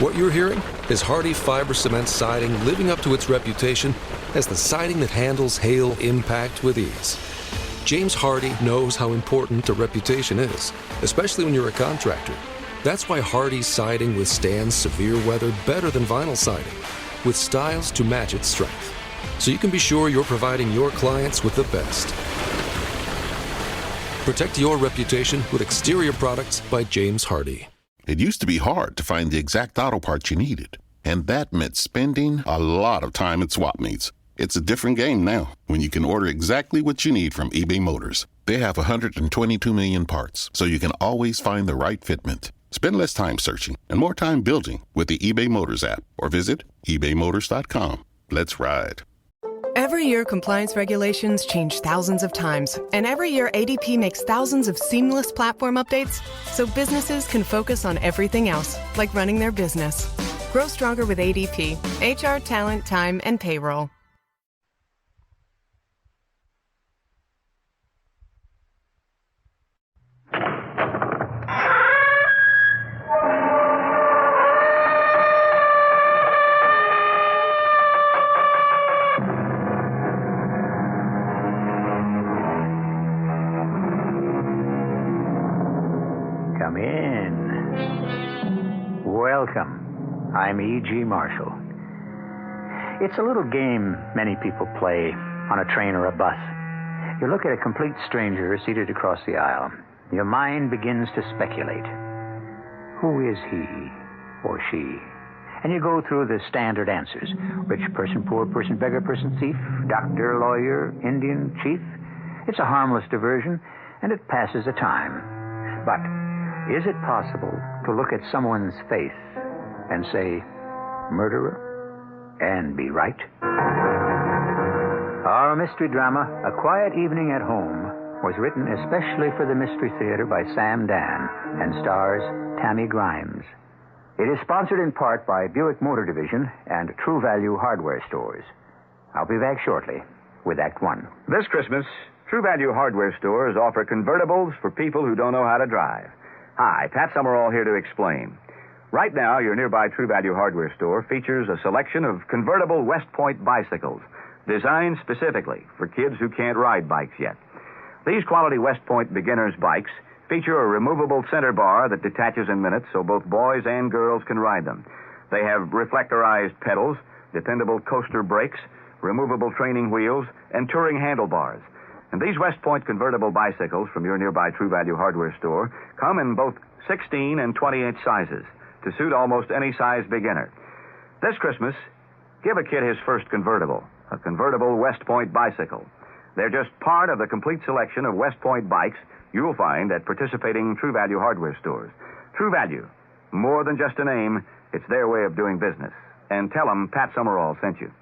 What you're hearing is Hardie fiber cement siding living up to its reputation as the siding that handles hail impact with ease. James Hardie knows how important a reputation is, especially when you're a contractor. That's why Hardie siding withstands severe weather better than vinyl siding, with styles to match its strength. So you can be sure you're providing your clients with the best. Protect your reputation with exterior products by James Hardie. It used to be hard to find the exact auto parts you needed, and that meant spending a lot of time at swap meets. It's a different game now when you can order exactly what you need from eBay Motors. They have 122 million parts, so you can always find the right fitment. Spend less time searching and more time building with the eBay Motors app or visit ebaymotors.com. Let's ride. Every year, compliance regulations change thousands of times, and every year ADP makes thousands of seamless platform updates so businesses can focus on everything else, like running their business. Grow stronger with ADP, HR, talent, time, and payroll. Come in. Welcome. I'm E.G. Marshall. It's a little game many people play on a train or a bus. You look at a complete stranger seated across the aisle. Your mind begins to speculate. Who is he or she? And you go through the standard answers. Rich person, poor person, beggar person, thief, doctor, lawyer, Indian, chief. It's a harmless diversion, and it passes the time. But is it possible to look at someone's face and say, murderer, and be right? Our mystery drama, A Quiet Evening at Home, was written especially for the Mystery Theater by Sam Dan and stars Tammy Grimes. It is sponsored in part by Buick Motor Division and True Value Hardware Stores. I'll be back shortly with Act One. This Christmas, True Value Hardware Stores offer convertibles for people who don't know how to drive. Hi, Pat Summerall here to explain. Right now, your nearby True Value Hardware Store features a selection of convertible West Point bicycles designed specifically for kids who can't ride bikes yet. These quality West Point beginners bikes feature a removable center bar that detaches in minutes so both boys and girls can ride them. They have reflectorized pedals, dependable coaster brakes, removable training wheels, and touring handlebars. And these West Point convertible bicycles from your nearby True Value Hardware Store come in both 16 and 20-inch sizes to suit almost any size beginner. This Christmas, give a kid his first convertible, a convertible West Point bicycle. They're just part of the complete selection of West Point bikes you'll find at participating True Value Hardware Stores. True Value, more than just a name, it's their way of doing business. And tell them Pat Summerall sent you.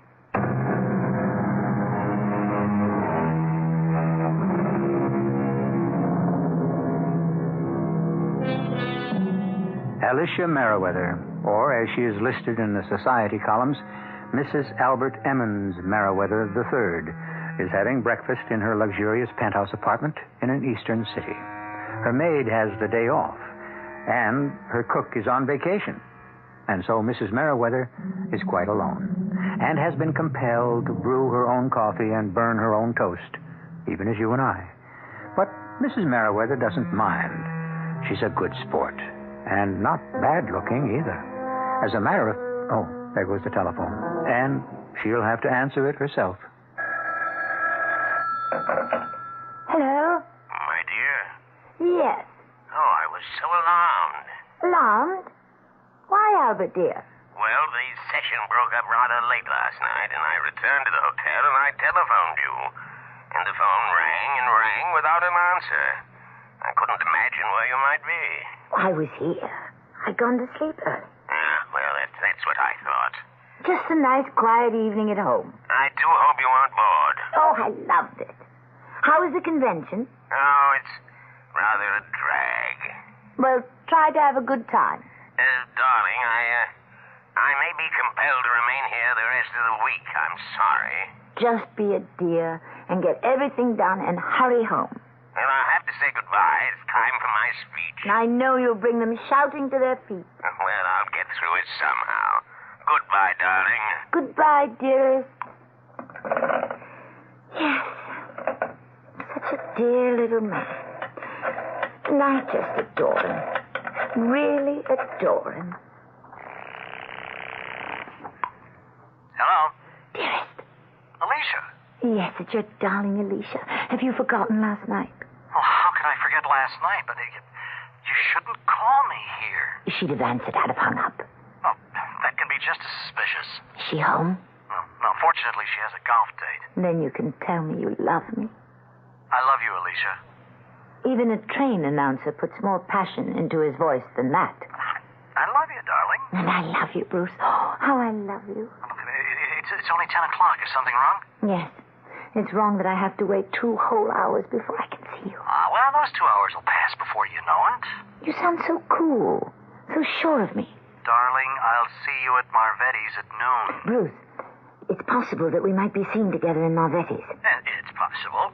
Elisha Meriwether, or as she is listed in the society columns, Mrs. Albert Emmons Meriwether III, is having breakfast in her luxurious penthouse apartment in an eastern city. Her maid has the day off, and her cook is on vacation. And so Mrs. Meriwether is quite alone, and has been compelled to brew her own coffee and burn her own toast, even as you and I. But Mrs. Meriwether doesn't mind. She's a good sport. And not bad looking either. As a matter of... Oh, there goes the telephone. And she'll have to answer it herself. Hello? My dear? Yes. Oh, I was so alarmed. Alarmed? Why, Albert, dear? Well, the session broke up rather late last night, and I returned to the hotel and I telephoned you. And the phone rang and rang without an answer. I couldn't imagine where you might be. I was here. I'd gone to sleep early. Ah, well, that's what I thought. Just a nice, quiet evening at home. I do hope you aren't bored. Oh, I loved it. How was the convention? Oh, it's rather a drag. Well, try to have a good time. Darling, I may be compelled to remain here the rest of the week. I'm sorry. Just be a dear and get everything done and hurry home. Well, I'll have to say goodbye. It's time for my speech. I know you'll bring them shouting to their feet. Well, I'll get through it somehow. Goodbye, darling. Goodbye, dearest. Yes. Such a dear little man. And I just adore him. Really adore him. Hello? Dearest. Alicia? Yes, it's your darling Elisha. Have you forgotten last night? Oh, how could I forget last night? But you shouldn't call me here. She'd have answered. I'd have hung up. Oh, that can be just as suspicious. Is she home? No, fortunately, she has a golf date. Then you can tell me you love me. I love you, Alicia. Even a train announcer puts more passion into his voice than that. I love you, darling. And I love you, Bruce. Oh, how I love you. Look, it's only 10 o'clock. Is something wrong? Yes. It's wrong that I have to wait 2 whole hours before I can see you. Well, those 2 hours will pass before you know it. You sound so cool. So sure of me. Darling, I'll see you at Marvetti's at noon. Bruce, it's possible that we might be seen together in Marvetti's. It's possible.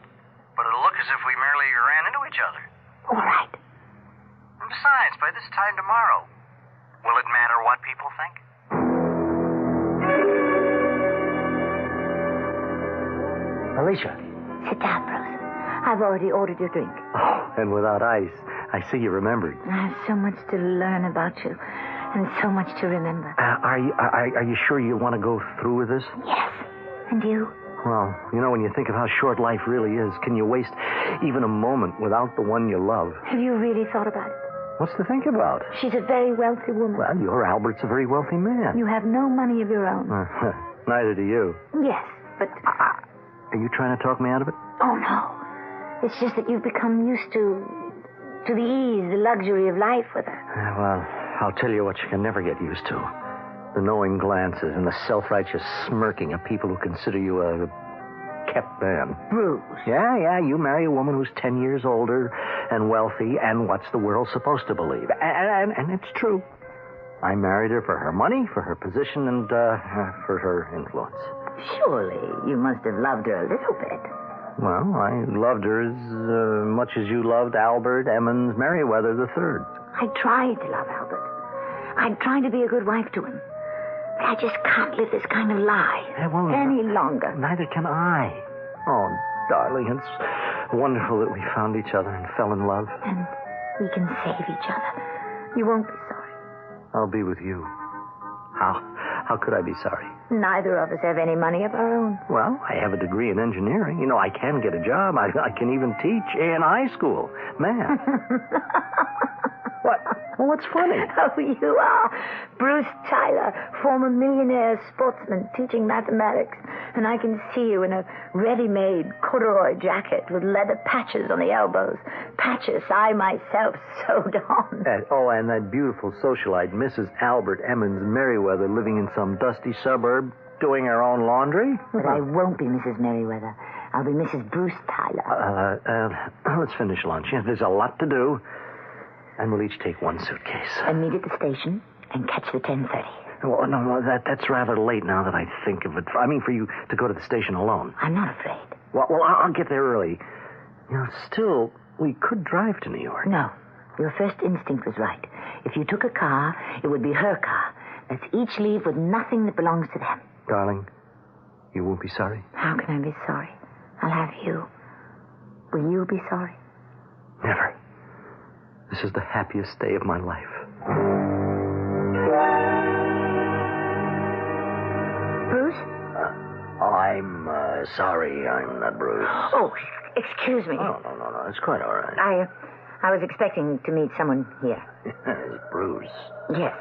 But it'll look as if we merely ran into each other. All right. And besides, by this time tomorrow, will it matter what people think? Alicia. Sit down, Bruce. I've already ordered your drink. Oh, and without ice. I see you remembered. I have so much to learn about you, and so much to remember. Are you sure you want to go through with this? Yes. And you? Well, you know, when you think of how short life really is, can you waste even a moment without the one you love? Have you really thought about it? What's to think about? She's a very wealthy woman. Well, your Albert's a very wealthy man. You have no money of your own. Neither do you. Yes, but... Are you trying to talk me out of it? Oh, no. It's just that you've become used to the ease, the luxury of life with her. Well, I'll tell you what you can never get used to. The knowing glances and the self-righteous smirking of people who consider you a kept man. Bruce. Yeah, you marry a woman who's 10 years older and wealthy, and what's the world supposed to believe? And it's true. I married her for her money, for her position, and for her influence. Surely you must have loved her a little bit. Well, I loved her as much as you loved Albert Emmons Meriwether III. I tried to love Albert. I tried to be a good wife to him. But I just can't live this kind of lie any longer. Neither can I. Oh, darling, it's wonderful that we found each other and fell in love. And we can save each other. You won't be sorry. I'll be with you. How could I be sorry? Neither of us have any money of our own. Well, I have a degree in engineering. You know, I can get a job. I can even teach in high school. Math. What? Well, what's funny? Oh, you are. Bruce Tyler, former millionaire sportsman teaching mathematics. And I can see you in a ready-made corduroy jacket with leather patches on the elbows. Patches I myself sewed on. And that beautiful socialite, Mrs. Albert Emmons Meriwether, living in some dusty suburb, doing her own laundry? But I won't be Mrs. Meriwether. I'll be Mrs. Bruce Tyler. Let's finish lunch. Yes, there's a lot to do. And we'll each take one suitcase. And meet at the station and catch the 10:30. Well, no, that's rather late now that I think of it. I mean, for you to go to the station alone. I'm not afraid. Well, I'll get there early. You know, still, we could drive to New York. No. Your first instinct was right. If you took a car, it would be her car. Let's each leave with nothing that belongs to them. Darling, you won't be sorry? How can I be sorry? I'll have you. Will you be sorry? Never. This is the happiest day of my life. Bruce? I'm sorry I'm not Bruce. Oh, excuse me. Oh, no. It's quite all right. I was expecting to meet someone here. It's Bruce. Yes.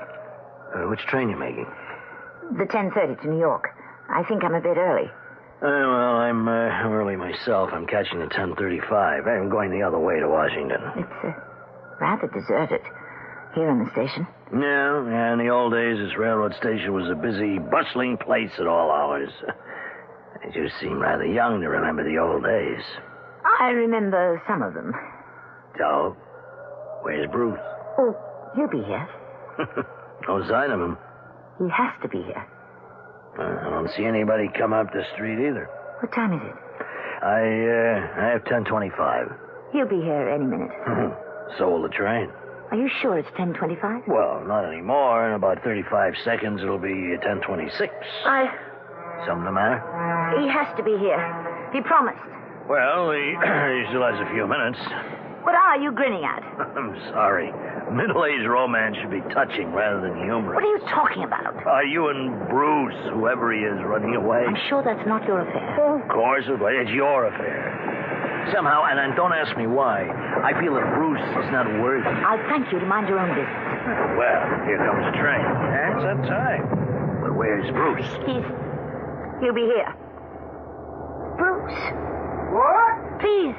Which train you making? The 10:30 to New York. I think I'm a bit early. Well, I'm early myself. I'm catching the 10:35. I'm going the other way to Washington. It's rather deserted here in the station. Yeah, in the old days, this railroad station was a busy, bustling place at all hours. You seem rather young to remember the old days. I remember some of them. So, where's Bruce? Oh, he'll be here. No sign of him. He has to be here. I don't see anybody come up the street either. What time is it? I have 10:25. He'll be here any minute. So will the train. Are you sure it's 10:25? Well, not anymore. In about 35 seconds, it'll be 10:26. Something the matter? He has to be here. He promised. Well, he still has a few minutes. What are you grinning at? I'm sorry. Middle-aged romance should be touching rather than humorous. What are you talking about? Are you and Bruce, whoever he is, running away? I'm sure that's not your affair. Of course, it's your affair. Somehow, and don't ask me why, I feel that Bruce is not worthy. I'll thank you to mind your own business. Well, here comes the train. That's that time. But where's Bruce? He'll be here. Bruce. What? Please,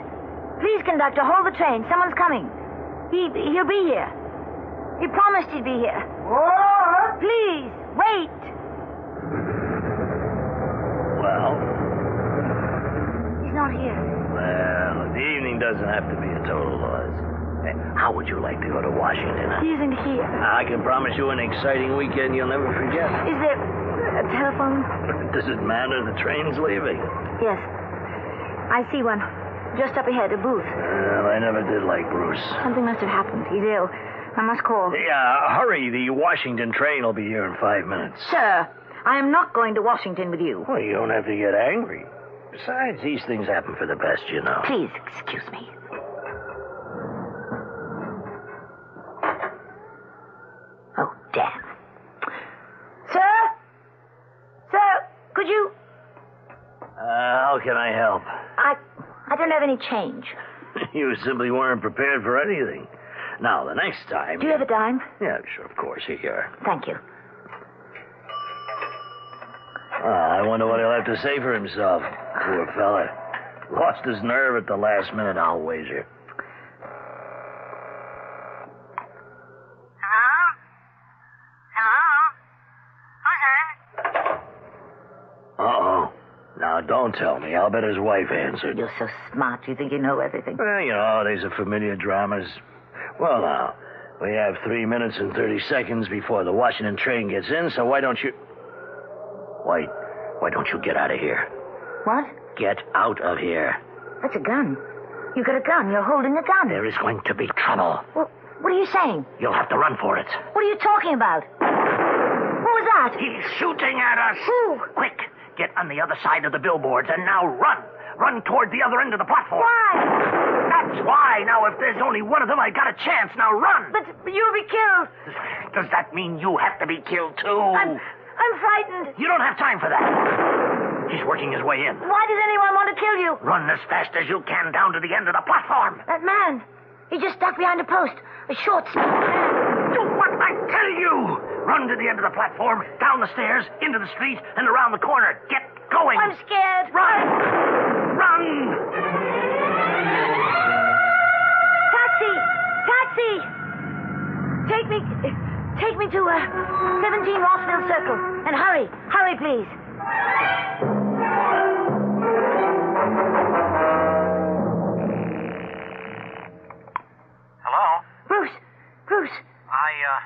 conductor, hold the train. Someone's coming. He'll be here. He promised he'd be here. What? Please, wait. Well? He's not here. Well, the evening doesn't have to be a total loss. Hey, how would you like to go to Washington? Huh? He isn't here. I can promise you an exciting weekend you'll never forget. Is there a telephone? Does it matter? The train's leaving. Yes. I see one. Just up ahead, a booth. Well, I never did like Bruce. Something must have happened. He's ill. I must call. Yeah, hurry. The Washington train will be here in 5 minutes. Sir, I am not going to Washington with you. Well, you don't have to get angry. Besides, these things happen for the best, you know. Please, excuse me. Oh, damn. Sir, could you... How can I help? I don't have any change. You simply weren't prepared for anything. Now, the next time... Do you have a dime? Yeah, sure, of course. Here you are. Thank you. I wonder what he'll have to say for himself. Poor fella. Lost his nerve at the last minute, I'll wager. Uh-oh. Now, don't tell me. I'll bet his wife answered. You're so smart. You think you know everything. Well, you know, these are familiar dramas. Well, now, we have 3 minutes and 30 seconds before the Washington train gets in, so why don't you... Why don't you get out of here? What? Get out of here. That's a gun. You got a gun. You're holding a gun. There is going to be trouble. Well, what are you saying? You'll have to run for it. What are you talking about? What was that? He's shooting at us. Who? Quick, get on the other side of the billboards and now run. Run toward the other end of the platform. Why? That's why. Now, if there's only one of them, I got a chance. Now run. But you'll be killed. Does that mean you have to be killed, too? I'm frightened. You don't have time for that. He's working his way in. Why does anyone want to kill you? Run as fast as you can down to the end of the platform. That man. He just stuck behind a post. A short, stout man. Do what I tell you. Run to the end of the platform, down the stairs, into the street, and around the corner. Get going. I'm scared. Run. Run. Taxi. Take me to 17 Rossville Circle. And hurry. Hurry, please. Hello? Bruce.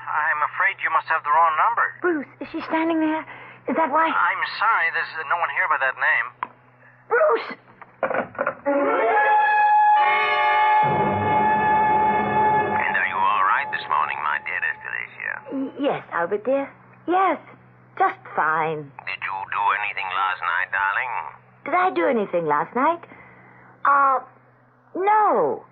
I'm afraid you must have the wrong number. Bruce, is she standing there? Is that why? I'm sorry, there's no one here by that name. Bruce! And are you all right this morning, my dearest Elisha? Yes, Albert, dear. Yes, just fine. Did you do anything last night, darling? Did I do anything last night? No.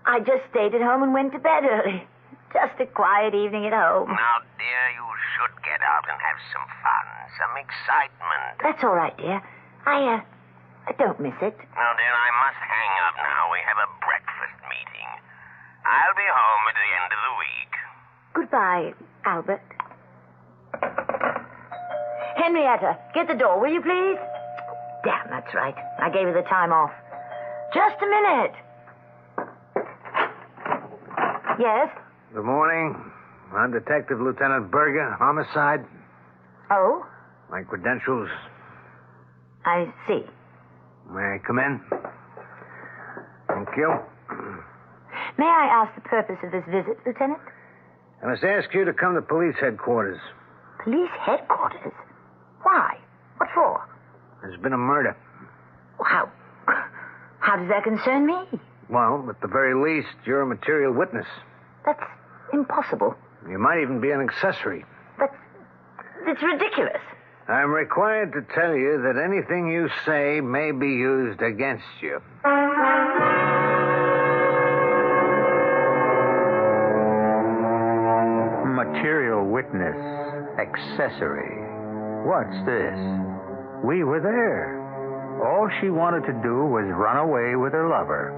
I just stayed at home and went to bed early. Just a quiet evening at home. Now, dear, you should get out and have some fun, some excitement. That's all right, dear. I don't miss it. Now, dear, I must hang up now. We have a breakfast meeting. I'll be home at the end of the week. Goodbye, Albert. Henrietta, get the door, will you please? Damn, that's right. I gave her the time off. Just a minute. Yes? Good morning. I'm Detective Lieutenant Berger, homicide. Oh? My credentials. I see. May I come in? Thank you. May I ask the purpose of this visit, Lieutenant? I must ask you to come to police headquarters. Police headquarters? Why? What for? There's been a murder. How does that concern me? Well, at the very least, you're a material witness. That's impossible. You might even be an accessory. But it's ridiculous. I'm required to tell you that anything you say may be used against you. Material witness, accessory. What's this? We were there. All she wanted to do was run away with her lover.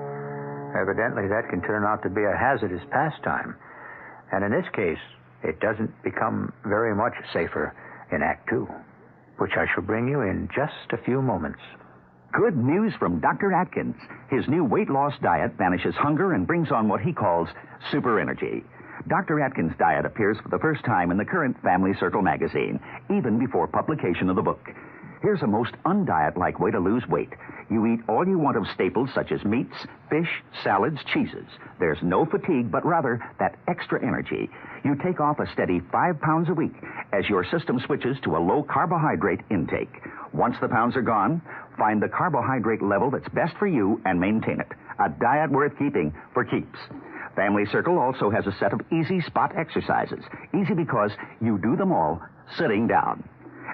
Evidently, that can turn out to be a hazardous pastime. And in this case, it doesn't become very much safer in Act 2, which I shall bring you in just a few moments. Good news from Dr. Atkins. His new weight loss diet banishes hunger and brings on what he calls super energy. Dr. Atkins' diet appears for the first time in the current Family Circle magazine, even before publication of the book. Here's a most undiet-like way to lose weight. You eat all you want of staples such as meats, fish, salads, cheeses. There's no fatigue, but rather that extra energy. You take off a steady 5 pounds a week as your system switches to a low-carbohydrate intake. Once the pounds are gone, find the carbohydrate level that's best for you and maintain it. A diet worth keeping for keeps. Family Circle also has a set of easy spot exercises. Easy because you do them all sitting down.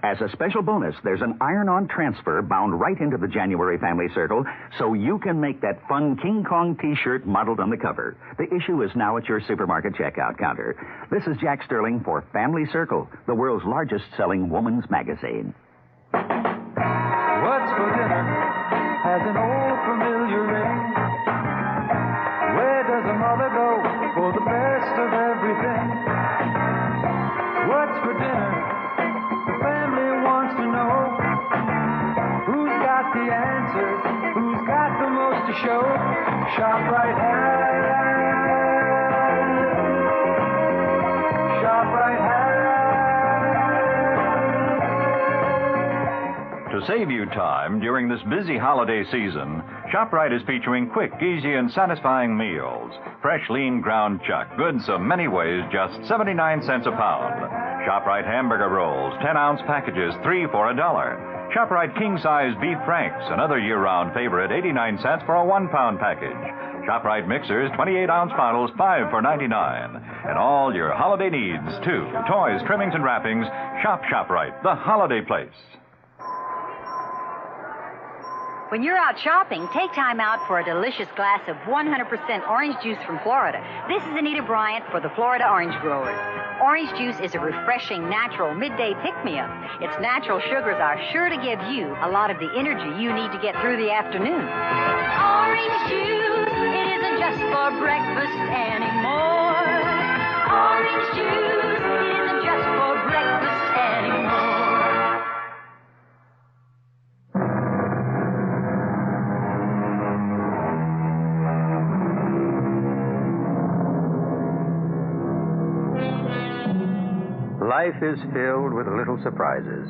As a special bonus, there's an iron-on transfer bound right into the January Family Circle, so you can make that fun King Kong T-shirt modeled on the cover. The issue is now at your supermarket checkout counter. This is Jack Sterling for Family Circle, the world's largest-selling woman's magazine. What's for dinner has an old familiar ring. Where does a mother go for the best of everything? What's for dinner? The family wants to know. Who's got the answers? Who's got the most to show? ShopRite has. ShopRite has. To save you time during this busy holiday season, ShopRite is featuring quick, easy, and satisfying meals. Fresh, lean ground chuck, good so many ways, just 79 cents a pound. ShopRite hamburger rolls, 10-ounce packages, 3 for $1. ShopRite king-size beef franks, another year-round favorite, 89 cents for a 1-pound package. ShopRite mixers, 28-ounce bottles, 5 for $99. And all your holiday needs, too. Toys, trimmings, and wrappings. Shop ShopRite, the holiday place. When you're out shopping, take time out for a delicious glass of 100% orange juice from Florida. This is Anita Bryant for the Florida Orange Growers. Orange juice is a refreshing, natural midday pick-me-up. Its natural sugars are sure to give you a lot of the energy you need to get through the afternoon. Orange juice, it isn't just for breakfast anymore. Orange juice, it isn't just for breakfast anymore. Life is filled with little surprises.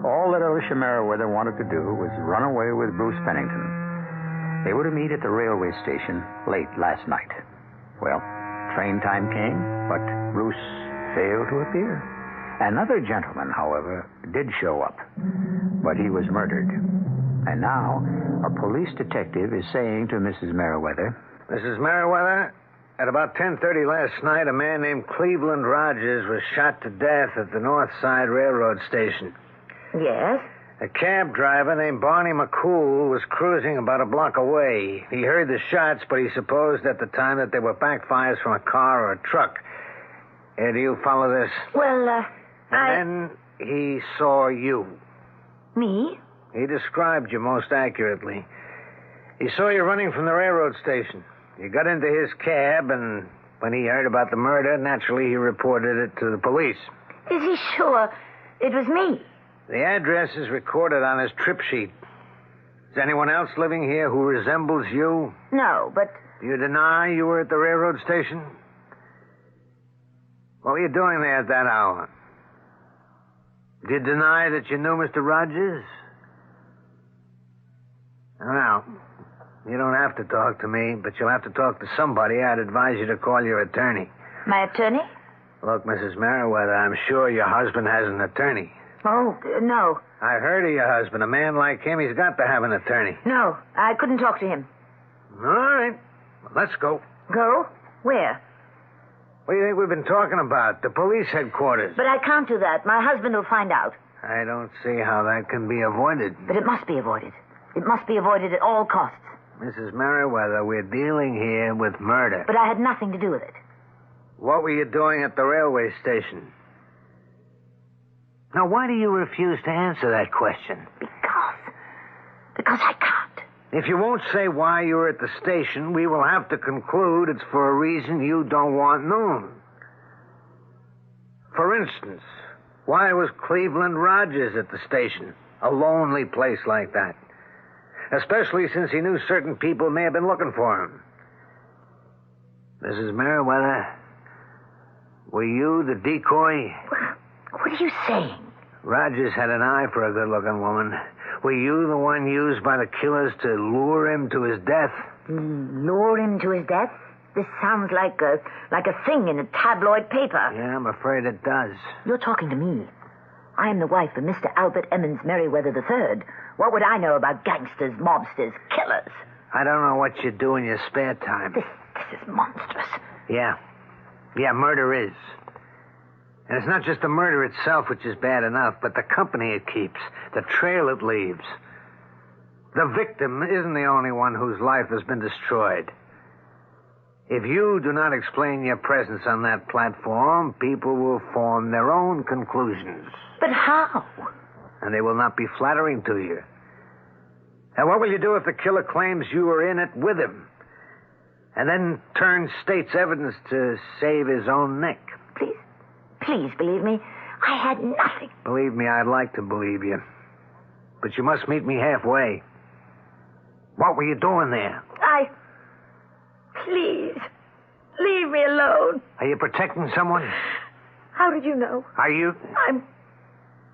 All that Elisha Meriwether wanted to do was run away with Bruce Pennington. They were to meet at the railway station late last night. Well, train time came, but Bruce failed to appear. Another gentleman, however, did show up, but he was murdered. And now, a police detective is saying to Mrs. Meriwether, Mrs. Meriwether, at about 10:30 last night, a man named Cleveland Rogers was shot to death at the North Side Railroad Station. Yes? A cab driver named Barney McCool was cruising about a block away. He heard the shots, but he supposed at the time that they were backfires from a car or a truck. Do you follow this? Well, And then he saw you. Me? He described you most accurately. He saw you running from the railroad station. You got into his cab, and when he heard about the murder, naturally he reported it to the police. Is he sure it was me? The address is recorded on his trip sheet. Is anyone else living here who resembles you? No, but... Do you deny you were at the railroad station? What were you doing there at that hour? Do you deny that you knew Mr. Rogers? Well, you don't have to talk to me, but you'll have to talk to somebody. I'd advise you to call your attorney. My attorney? Look, Mrs. Meriwether, I'm sure your husband has an attorney. Oh, no. I heard of your husband. A man like him, he's got to have an attorney. No, I couldn't talk to him. All right. Well, let's go. Go? Where? What do you think we've been talking about? The police headquarters. But I can't do that. My husband will find out. I don't see how that can be avoided. But it must be avoided. It must be avoided at all costs. Mrs. Meriwether, we're dealing here with murder. But I had nothing to do with it. What were you doing at the railway station? Now, why do you refuse to answer that question? Because I can't. If you won't say why you were at the station, we will have to conclude it's for a reason you don't want known. For instance, why was Cleveland Rogers at the station? A lonely place like that. Especially since he knew certain people may have been looking for him. Mrs. Meriwether, were you the decoy? What are you saying? Rogers had an eye for a good-looking woman. Were you the one used by the killers to lure him to his death? Lure him to his death? This sounds like a thing in a tabloid paper. Yeah, I'm afraid it does. You're talking to me. I am the wife of Mr. Albert Emmons Meriwether III. What would I know about gangsters, mobsters, killers? I don't know what you do in your spare time. This is monstrous. Yeah, murder is. And it's not just the murder itself, which is bad enough, but the company it keeps, the trail it leaves. The victim isn't the only one whose life has been destroyed. If you do not explain your presence on that platform, people will form their own conclusions. But how? And they will not be flattering to you. And what will you do if the killer claims you were in it with him? And then turns state's evidence to save his own neck? Please believe me. I had nothing. Believe me, I'd like to believe you. But you must meet me halfway. What were you doing there? Please, leave me alone. Are you protecting someone? How did you know? Are you?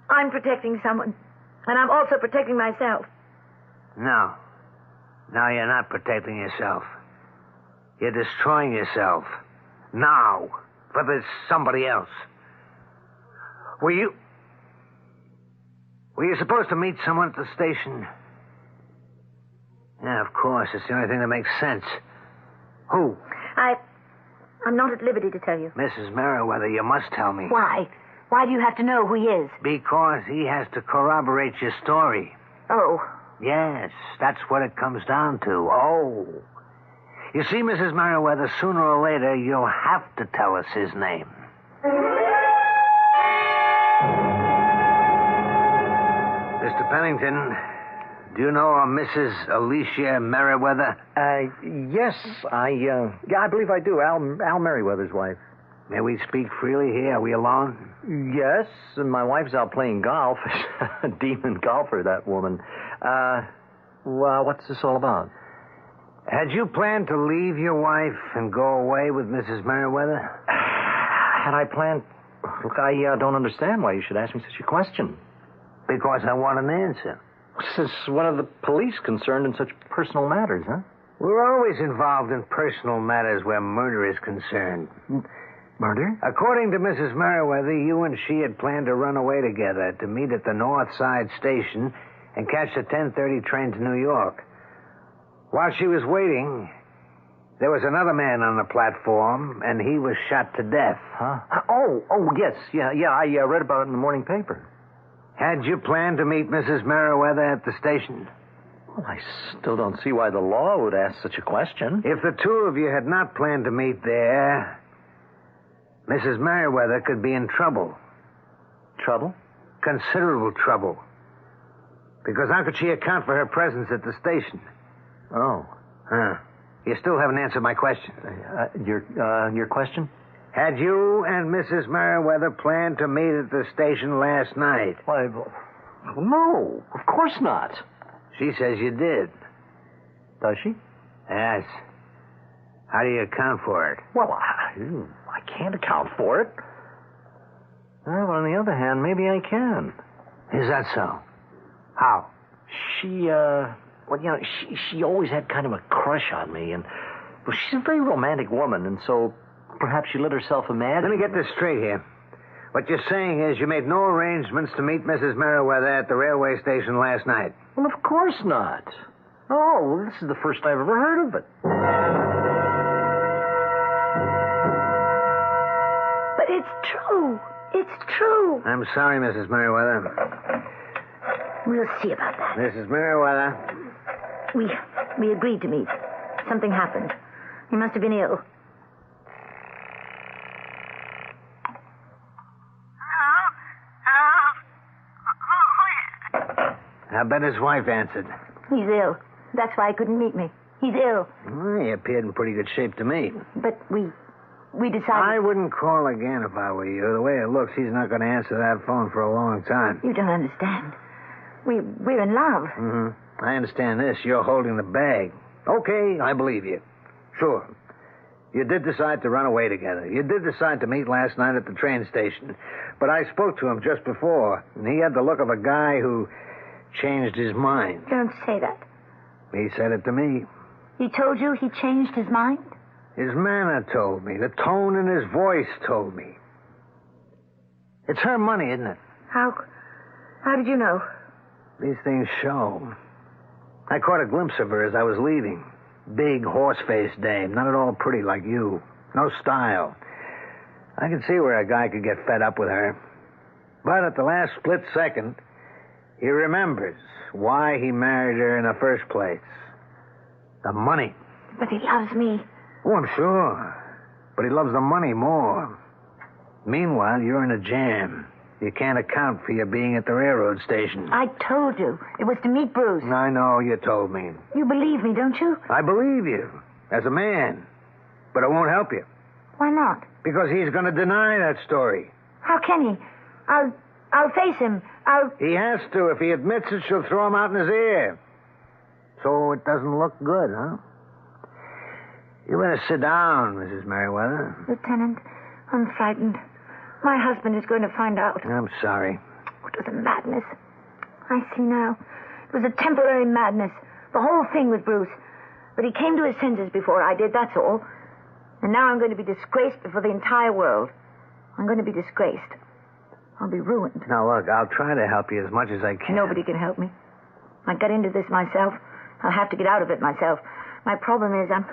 I'm protecting someone. And I'm also protecting myself. No. No, you're not protecting yourself. You're destroying yourself. Now. For there's somebody else. Were you supposed to meet someone at the station? Yeah, of course. It's the only thing that makes sense. Who? I'm not at liberty to tell you. Mrs. Meriwether, you must tell me. Why? Why do you have to know who he is? Because he has to corroborate your story. Oh. Yes, that's what it comes down to. Oh. You see, Mrs. Meriwether, sooner or later, you'll have to tell us his name. Mr. Pennington, do you know a Mrs. Elisha Meriwether? Yes, I believe I do. Al Meriwether's wife. May we speak freely here? Are we alone? Yes, and my wife's out playing golf. A demon golfer, that woman. Well, what's this all about? Had you planned to leave your wife and go away with Mrs. Meriwether? Had I planned? Look, I don't understand why you should ask me such a question. Because I want an answer. This is one of the police concerned in such personal matters, huh? We're always involved in personal matters where murder is concerned. Murder? According to Mrs. Meriwether, you and she had planned to run away together to meet at the North Side Station and catch the 10:30 train to New York. While she was waiting, there was another man on the platform, and he was shot to death. Huh? Oh, yes. Yeah, I read about it in the morning paper. Had you planned to meet Mrs. Meriwether at the station? Well, I still don't see why the law would ask such a question. If the two of you had not planned to meet there, Mrs. Meriwether could be in trouble. Trouble? Considerable trouble. Because how could she account for her presence at the station? Oh. Huh. You still haven't answered my question. Your question? Had you and Mrs. Meriwether planned to meet at the station last night? Why, no, of course not. She says you did. Does she? Yes. How do you account for it? Well, I can't account for it. Well, on the other hand, maybe I can. Is that so? How? She always had kind of a crush on me, and well, she's a very romantic woman, and so perhaps she let herself imagine. Let me get this straight here. What you're saying is you made no arrangements to meet Mrs. Meriwether at the railway station last night. Well, of course not. Oh, this is the first I've ever heard of it. It's true. I'm sorry, Mrs. Meriwether. We'll see about that. Mrs. Meriwether. We agreed to meet. Something happened. He must have been ill. I bet his wife answered. He's ill. That's why he couldn't meet me. He's ill. Well, he appeared in pretty good shape to me. But we decided... I wouldn't call again if I were you. The way it looks, he's not going to answer that phone for a long time. You don't understand. We're in love. Mm-hmm. I understand this. You're holding the bag. Okay, I believe you. Sure. You did decide to run away together. You did decide to meet last night at the train station. But I spoke to him just before, and he had the look of a guy who changed his mind. Don't say that. He said it to me. He told you he changed his mind? His manner told me. The tone in his voice told me. It's her money, isn't it? How did you know? These things show. I caught a glimpse of her as I was leaving. Big, horse-faced dame. Not at all pretty like you. No style. I could see where a guy could get fed up with her. But at the last split second, he remembers why he married her in the first place. The money. But he loves me. Oh, I'm sure. But he loves the money more. Meanwhile, you're in a jam. You can't account for your being at the railroad station. I told you. It was to meet Bruce. I know, you told me. You believe me, don't you? I believe you. As a man. But it won't help you. Why not? Because he's going to deny that story. How can he? I'll face him. He has to. If he admits it, she'll throw him out in his ear. So it doesn't look good, huh? You better sit down, Mrs. Meriwether. Lieutenant, I'm frightened. My husband is going to find out. I'm sorry. It was a madness. I see now. It was a temporary madness. The whole thing with Bruce. But he came to his senses before I did, that's all. And now I'm going to be disgraced before the entire world. I'm going to be disgraced. I'll be ruined. Now, look, I'll try to help you as much as I can. Nobody can help me. I got into this myself. I'll have to get out of it myself. My problem is I'm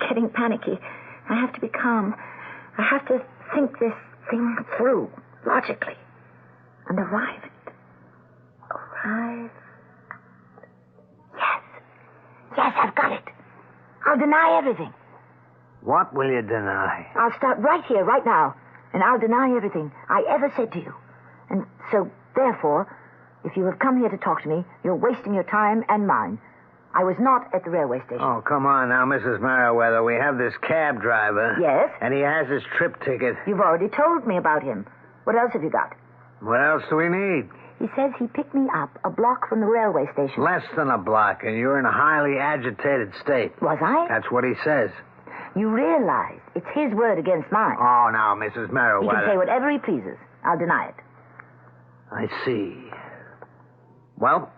getting panicky. I have to be calm. I have to think this thing through, logically. And arrive. Yes, I've got it. I'll deny everything. What will you deny? I'll start right here, right now. And I'll deny everything I ever said to you. And so, therefore, if you have come here to talk to me, you're wasting your time and mine. I was not at the railway station. Oh, come on now, Mrs. Meriwether. We have this cab driver. Yes? And he has his trip ticket. You've already told me about him. What else have you got? What else do we need? He says he picked me up a block from the railway station. Less than a block, and you're in a highly agitated state. Was I? That's what he says. You realize it's his word against mine. Oh, now, Mrs. Meriwether. He can say whatever he pleases. I'll deny it. I see. Well,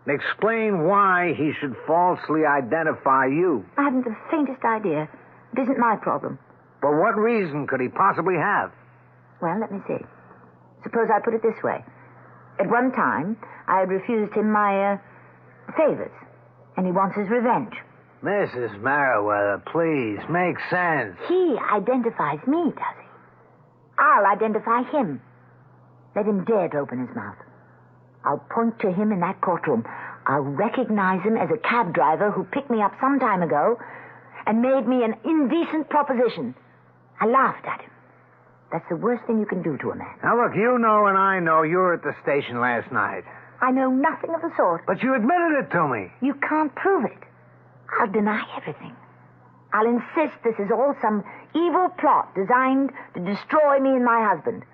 explain why he should falsely identify you. I haven't the faintest idea. It isn't my problem. But what reason could he possibly have? Well, let me see. Suppose I put it this way. At one time, I had refused him my favors, and he wants his revenge. Mrs. Meriwether, please, make sense. He identifies me, does he? I'll identify him. Let him dare to open his mouth. I'll point to him in that courtroom. I'll recognize him as a cab driver who picked me up some time ago and made me an indecent proposition. I laughed at him. That's the worst thing you can do to a man. Now, look, you know and I know you were at the station last night. I know nothing of the sort. But you admitted it to me. You can't prove it. I'll deny everything. I'll insist this is all some evil plot designed to destroy me and my husband.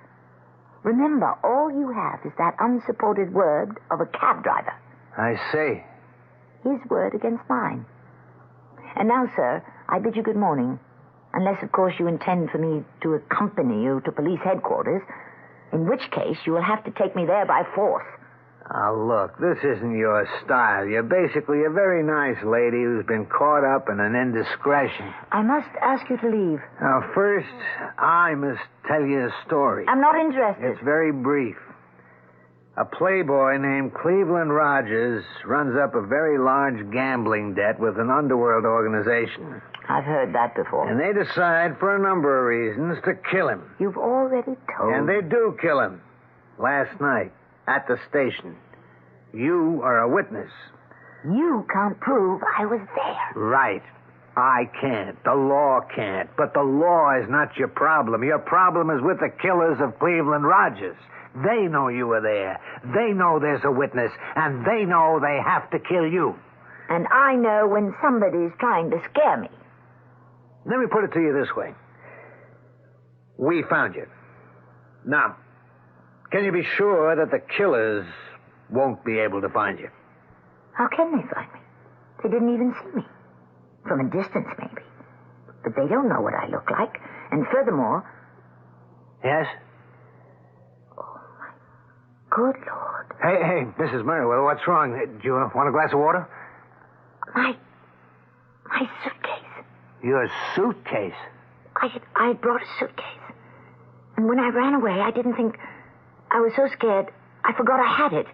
Remember, all you have is that unsupported word of a cab driver. I see. His word against mine. And now, sir, I bid you good morning. Unless, of course, you intend for me to accompany you to police headquarters, in which case you will have to take me there by force. Oh, look, this isn't your style. You're basically a very nice lady who's been caught up in an indiscretion. I must ask you to leave. Now, first, I must tell you a story. I'm not interested. It's very brief. A playboy named Cleveland Rogers runs up a very large gambling debt with an underworld organization. I've heard that before. And they decide, for a number of reasons, to kill him. You've already told. And they do kill him. Last night, at the station. You are a witness. You can't prove I was there. Right. I can't. The law can't. But the law is not your problem. Your problem is with the killers of Cleveland Rogers. They know you were there. They know there's a witness. And they know they have to kill you. And I know when somebody's trying to scare me. Let me put it to you this way. We found you. Now, can you be sure that the killers won't be able to find you? How can they find me? They didn't even see me. From a distance, maybe. But they don't know what I look like. And furthermore... Yes? Oh, my good Lord. Hey, Mrs. Meriwether, what's wrong? Do you want a glass of water? My suitcase. Your suitcase? I had brought a suitcase. And when I ran away, I didn't think... I was so scared, I forgot I had it.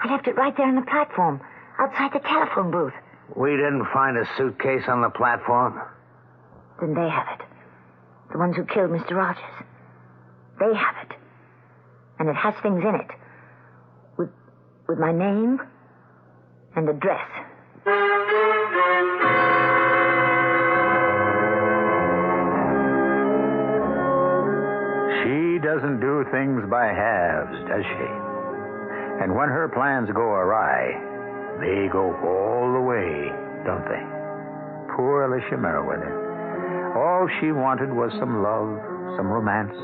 I left it right there on the platform, outside the telephone booth. We didn't find a suitcase on the platform. Then they have it. The ones who killed Mr. Rogers. They have it. And it has things in it. With my name and address. She doesn't do things by halves, does she? And when her plans go awry, they go all the way, don't they? Poor Elisha Meriwether. All she wanted was some love, some romance,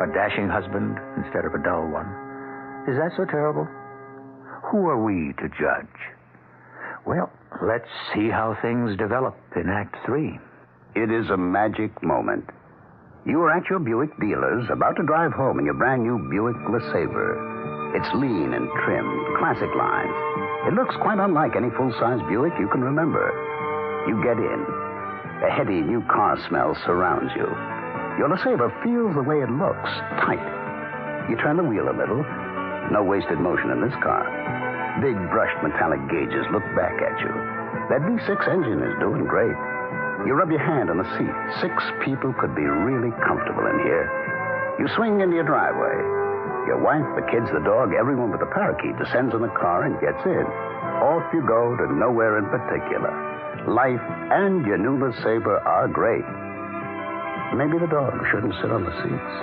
a dashing husband instead of a dull one. Is that so terrible? Who are we to judge? Well, let's see how things develop in Act 3. It is a magic moment. You are at your Buick dealer's, about to drive home in your brand new Buick LeSabre. It's lean and trimmed, classic lines. It looks quite unlike any full-size Buick you can remember. You get in. A heady new car smell surrounds you. Your LeSabre feels the way it looks, tight. You turn the wheel a little. No wasted motion in this car. Big brushed metallic gauges look back at you. That V6 engine is doing great. You rub your hand on the seat. 6 people could be really comfortable in here. You swing into your driveway. Your wife, the kids, the dog, everyone but the parakeet descends in the car and gets in. Off you go to nowhere in particular. Life and your new LeSabre are great. Maybe the dog shouldn't sit on the seats.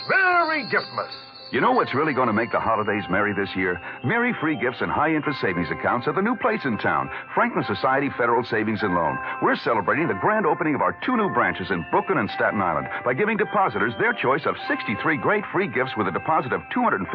Merry Giftmas. You know what's really going to make the holidays merry this year? Merry free gifts and high-interest savings accounts at the new place in town, Franklin Society Federal Savings and Loan. We're celebrating the grand opening of our 2 new branches in Brooklyn and Staten Island by giving depositors their choice of 63 great free gifts with a deposit of $250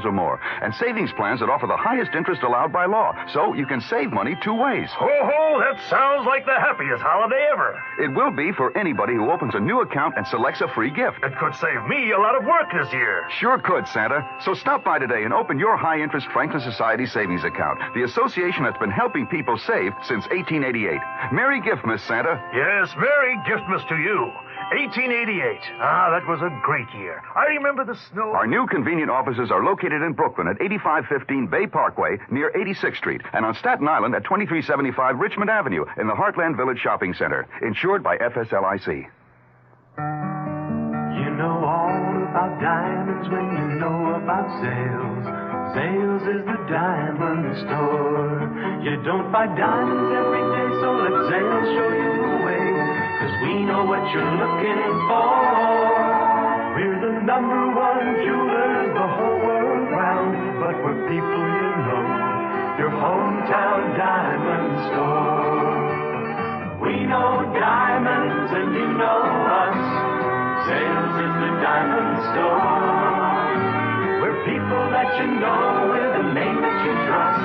or more, and savings plans that offer the highest interest allowed by law, so you can save money 2 ways. Ho, ho, that sounds like the happiest holiday ever. It will be for anybody who opens a new account and selects a free gift. It could save me a lot of work this year. Sure could, Santa. So stop by today and open your high-interest Franklin Society savings account, the association that's been helping people save since 1888. Merry Giftmas, Santa. Yes, Merry Giftmas to you. 1888. Ah, that was a great year. I remember the snow. Our new convenient offices are located in Brooklyn at 8515 Bay Parkway near 86th Street, and on Staten Island at 2375 Richmond Avenue in the Heartland Village Shopping Center. Insured by FSLIC. You know all about diamonds when you know about sales. Sales is the diamond store. You don't buy diamonds every day, so let sales show you the way. 'Cause we know what you're looking for. We're the #1 jewelers the whole world round. But we're people you know, your hometown diamond store. We know diamonds and you know us. Sales is the diamond store. We're people that you know with a name that you trust.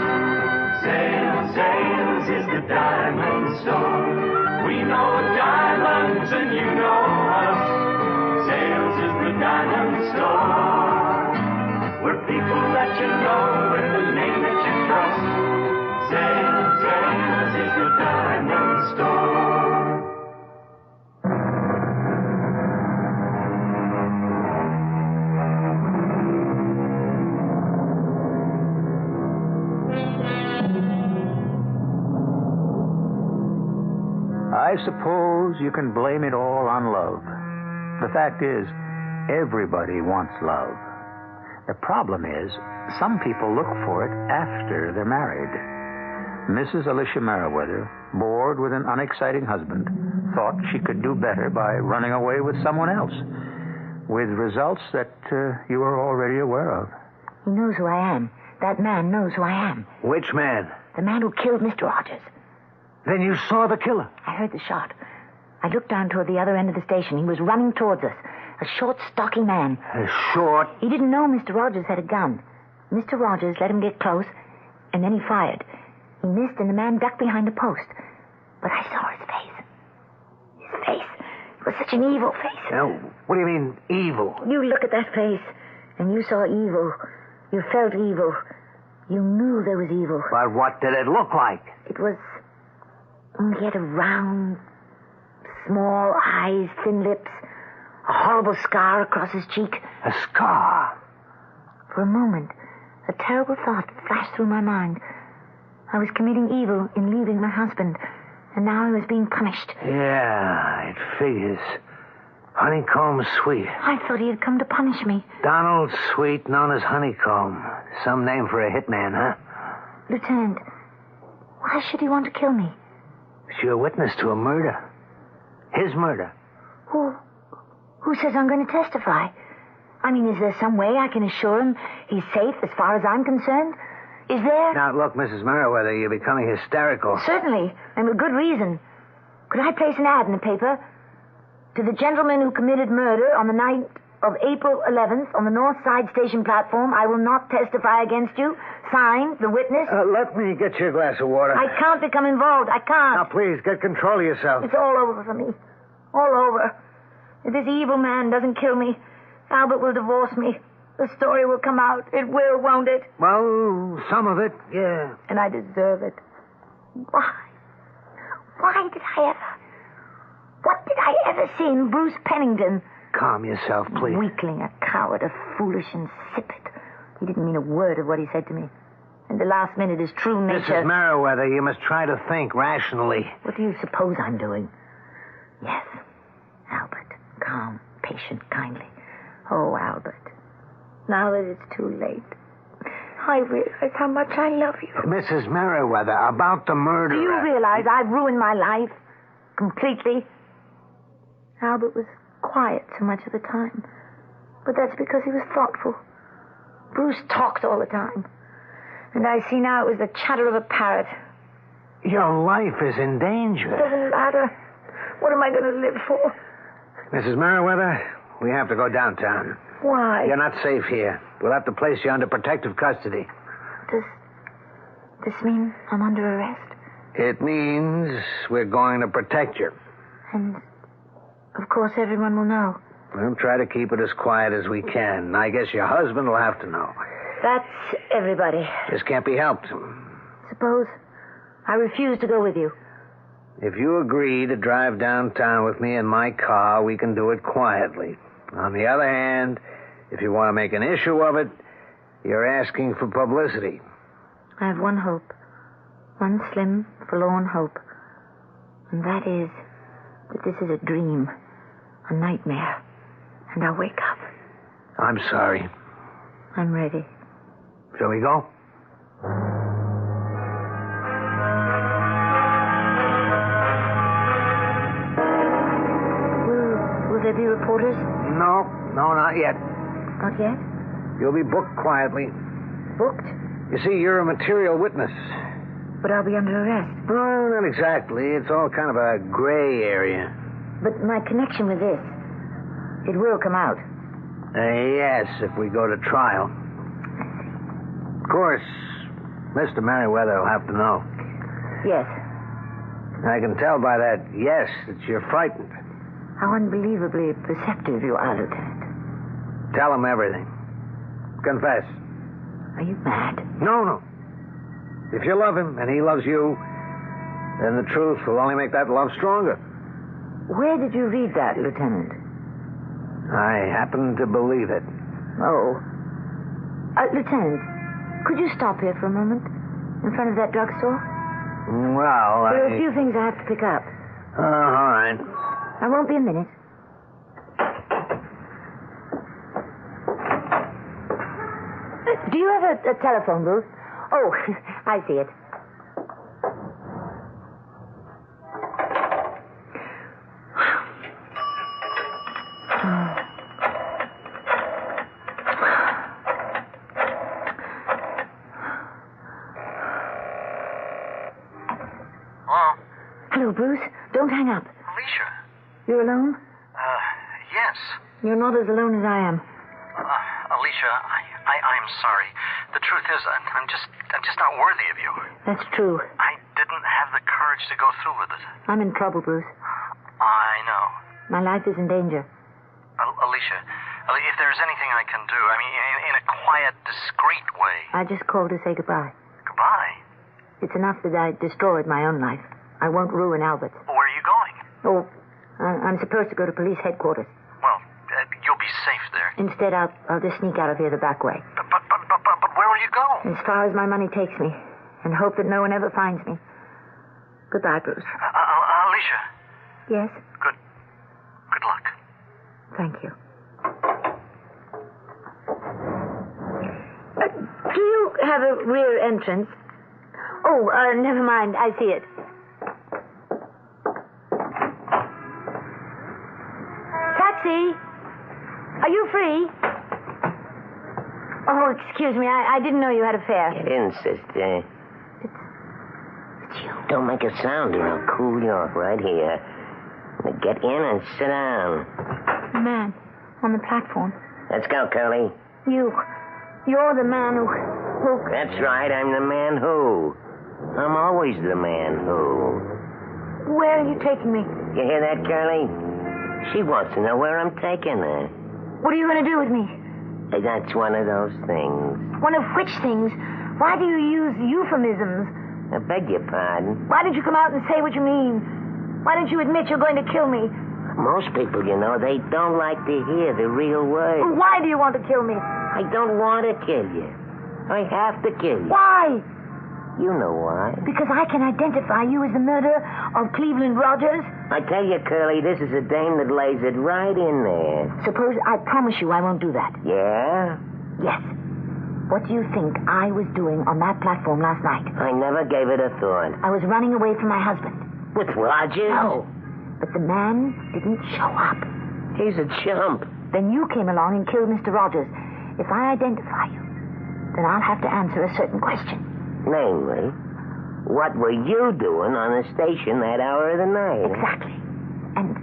Sales is the diamond store. We know diamonds and you know us. Sales is the diamond store. We're people that you know with a name that I suppose you can blame it all on love. The fact is, everybody wants love. The problem is, some people look for it after they're married. Mrs. Elisha Meriwether, bored with an unexciting husband, thought she could do better by running away with someone else, with results that you are already aware of. He knows who I am. That man knows who I am. Which man? The man who killed Mr. Rogers. Then you saw the killer? I heard the shot. I looked down toward the other end of the station. He was running towards us. A short, stocky man. Short? He didn't know Mr. Rogers had a gun. Mr. Rogers let him get close, and then he fired. He missed, and the man ducked behind a post. But I saw his face. His face. It was such an evil face. Now, what do you mean, evil? You look at that face, and you saw evil. You felt evil. You knew there was evil. But what did it look like? It was... He had a round, small eyes, thin lips, a horrible scar across his cheek. A scar? For a moment, a terrible thought flashed through my mind. I was committing evil in leaving my husband, and now I was being punished. Yeah, it figures. Honeycomb Sweet. I thought he had come to punish me. Donald Sweet, known as Honeycomb. Some name for a hitman, huh? Lieutenant, why should he want to kill me? You're a witness to a murder. His murder. Who says I'm going to testify? I mean, is there some way I can assure him he's safe as far as I'm concerned? Is there? Now, look, Mrs. Meriwether, you're becoming hysterical. Certainly, and with good reason. Could I place an ad in the paper? To the gentleman who committed murder on the night of April 11th on the North Side station platform, I will not testify against you. Signed, the witness. Let me get you a glass of water. I can't become involved. I can't. Now, please, get control of yourself. It's all over for me. All over. If this evil man doesn't kill me, Albert will divorce me. The story will come out. It will, won't it? Well, some of it, yeah. And I deserve it. Why? Why did I ever... What did I ever see in Bruce Pennington? Calm yourself, please. Weakling, a coward, a foolish insipid. He didn't mean a word of what he said to me. And the last minute is true nature... Mrs. Meriwether, you must try to think rationally. What do you suppose I'm doing? Yes, Albert. Calm, patient, kindly. Oh, Albert. Now that it's too late, I realize how much I love you. Mrs. Meriwether, about the murder... Do you realize I've ruined my life? Completely? Albert was quiet so much of the time. But that's because he was thoughtful. Bruce talked all the time. And I see now it was the chatter of a parrot. Your life is in danger. It doesn't matter. What am I going to live for? Mrs. Meriwether, we have to go downtown. Why? You're not safe here. We'll have to place you under protective custody. Does this mean I'm under arrest? It means we're going to protect you. And, of course, everyone will know. We'll try to keep it as quiet as we can. I guess your husband will have to know. That's everybody. This can't be helped. Suppose I refuse to go with you. If you agree to drive downtown with me in my car, we can do it quietly. On the other hand, if you want to make an issue of it, you're asking for publicity. I have one hope. One slim, forlorn hope. And that is that this is a dream, a nightmare, and I'll wake up. I'm sorry. I'm ready. Shall we go? Will there be reporters? No, not yet. Not yet? You'll be booked quietly. Booked? You see, you're a material witness. But I'll be under arrest. Well, not exactly. It's all kind of a gray area. But my connection with this, it will come out. Yes, if we go to trial. Of course, Mr. Meriwether will have to know. Yes. I can tell by that yes that you're frightened. How unbelievably perceptive you are, Lieutenant. Tell him everything. Confess. Are you mad? No. If you love him and he loves you, then the truth will only make that love stronger. Where did you read that, Lieutenant? I happen to believe it. Oh. Lieutenant, could you stop here for a moment? In front of that drugstore? Well, There are a few things I have to pick up. Oh, all right. I won't be a minute. Do you have a telephone booth? Oh, I see it. Hello, Bruce. Don't hang up. Elisha. You're alone? Yes. You're not as alone as I am. Elisha, I'm sorry. The truth is, I'm just not worthy of you. That's true. I didn't have the courage to go through with it. I'm in trouble, Bruce. I know. My life is in danger. Elisha, if there's anything I can do, I mean, in a quiet, discreet way. I just called to say goodbye. Goodbye? It's enough that I destroyed my own life. I won't ruin Albert's. Where are you going? Oh, I'm supposed to go to police headquarters. Well, you'll be safe there. Instead, I'll just sneak out of here the back way. But where will you go? As far as my money takes me, and hope that no one ever finds me. Goodbye, Bruce. Elisha. Yes? Good luck. Thank you. Do you have a rear entrance? Oh, never mind. I see it. Taxi! Are you free? Oh, excuse me. I didn't know you had a fare. Get in, sister. It's you. Don't make a sound or I'll cool you off right here. Now get in and sit down. The man on the platform. Let's go, Curly. You're the man who... That's right, I'm the man who. I'm always the man who. Where are you taking me? You hear that, Curly? She wants to know where I'm taking her. What are you going to do with me? That's one of those things. One of which things? Why do you use euphemisms? I beg your pardon. Why don't you come out and say what you mean? Why don't you admit you're going to kill me? Most people, you know, they don't like to hear the real words. Why do you want to kill me? I don't want to kill you. I have to kill you. Why? You know why. Because I can identify you as the murderer of Cleveland Rogers. I tell you, Curly, this is a dame that lays it right in there. Suppose I promise you I won't do that. Yeah? Yes. What do you think I was doing on that platform last night? I never gave it a thought. I was running away from my husband. With Rogers? No. But the man didn't show up. He's a chump. Then you came along and killed Mr. Rogers. If I identify you, then I'll have to answer a certain question. Namely, what were you doing on the station that hour of the night? Exactly. And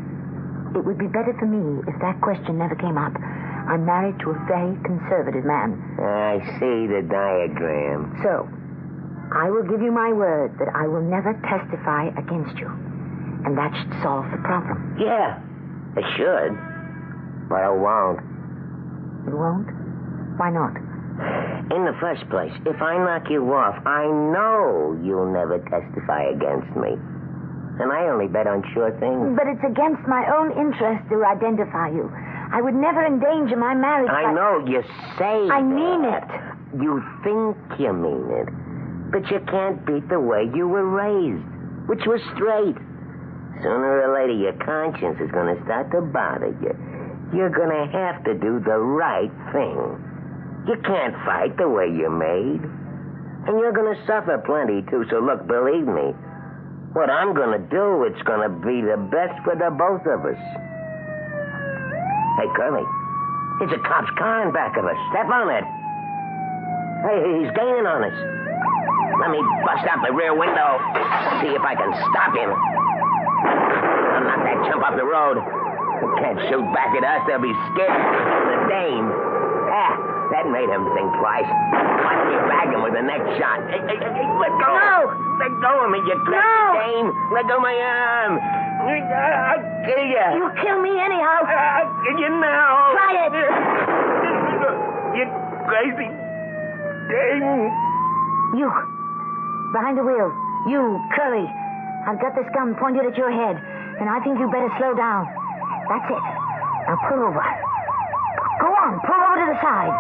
it would be better for me if that question never came up. I'm married to a very conservative man. I see the diagram. So, I will give you my word that I will never testify against you. And that should solve the problem. Yeah, it should. But it won't. It won't? Why not? In the first place, if I knock you off, I know you'll never testify against me. And I only bet on sure things. But it's against my own interest to identify you. I would never endanger my marriage. I know you say I mean it. You think you mean it. But you can't beat the way you were raised, which was straight. Sooner or later, your conscience is going to start to bother you. You're going to have to do the right thing. You can't fight the way you're made. And you're going to suffer plenty, too. So look, believe me, what I'm going to do, it's going to be the best for the both of us. Hey, Curly, there's a cop's car in back of us. Step on it. Hey, he's gaining on us. Let me bust out the rear window. See if I can stop him. I'll knock that chump off the road. They can't shoot back at us. They'll be scared. The dame. That made him think twice. Watch me bag him with the next shot. Hey, let go. No! Let go of me, you crazy dame. Let go of my arm. I'll kill you. You'll kill me anyhow. I'll kill you now. Try it. You crazy dame. You. Behind the wheel. You, Curly. I've got this gun pointed at your head, and I think you better slow down. That's it. Now pull over. Go on, pull over to the side.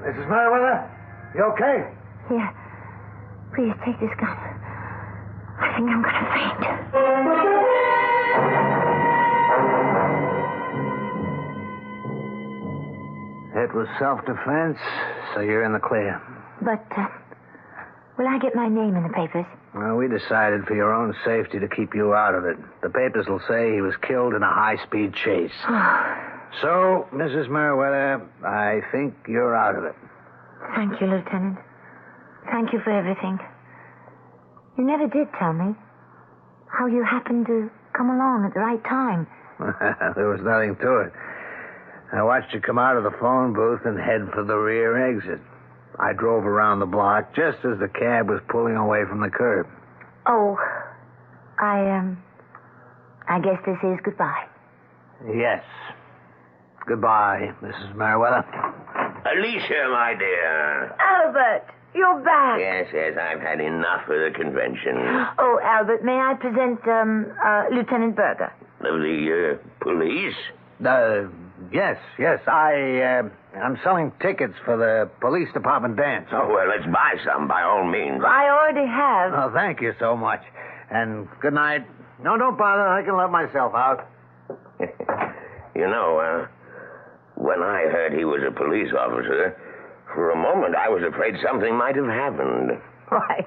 Mrs. Meriwether, you okay? Please take this gun. I think I'm going to faint. It was self-defense, so you're in the clear. But, will I get my name in the papers? Well, we decided for your own safety to keep you out of it. The papers will say he was killed in a high-speed chase. So, Mrs. Meriwether, I think you're out of it. Thank you, Lieutenant. Thank you for everything. You never did tell me how you happened to come along at the right time. There was nothing to it. I watched you come out of the phone booth and head for the rear exit. I drove around the block just as the cab was pulling away from the curb. Oh, I guess this is goodbye. Yes. Goodbye, Mrs. Meriwether. Alicia, my dear. Albert, you're back. Yes, I've had enough of the convention. Oh, Albert, may I present, Lieutenant Berger? Of the, police? Yes. I'm selling tickets for the police department dance. Oh, well, let's buy some, by all means. I already have. Oh, thank you so much. And good night. No, don't bother. I can let myself out. You know, when I heard he was a police officer, for a moment I was afraid something might have happened. Why,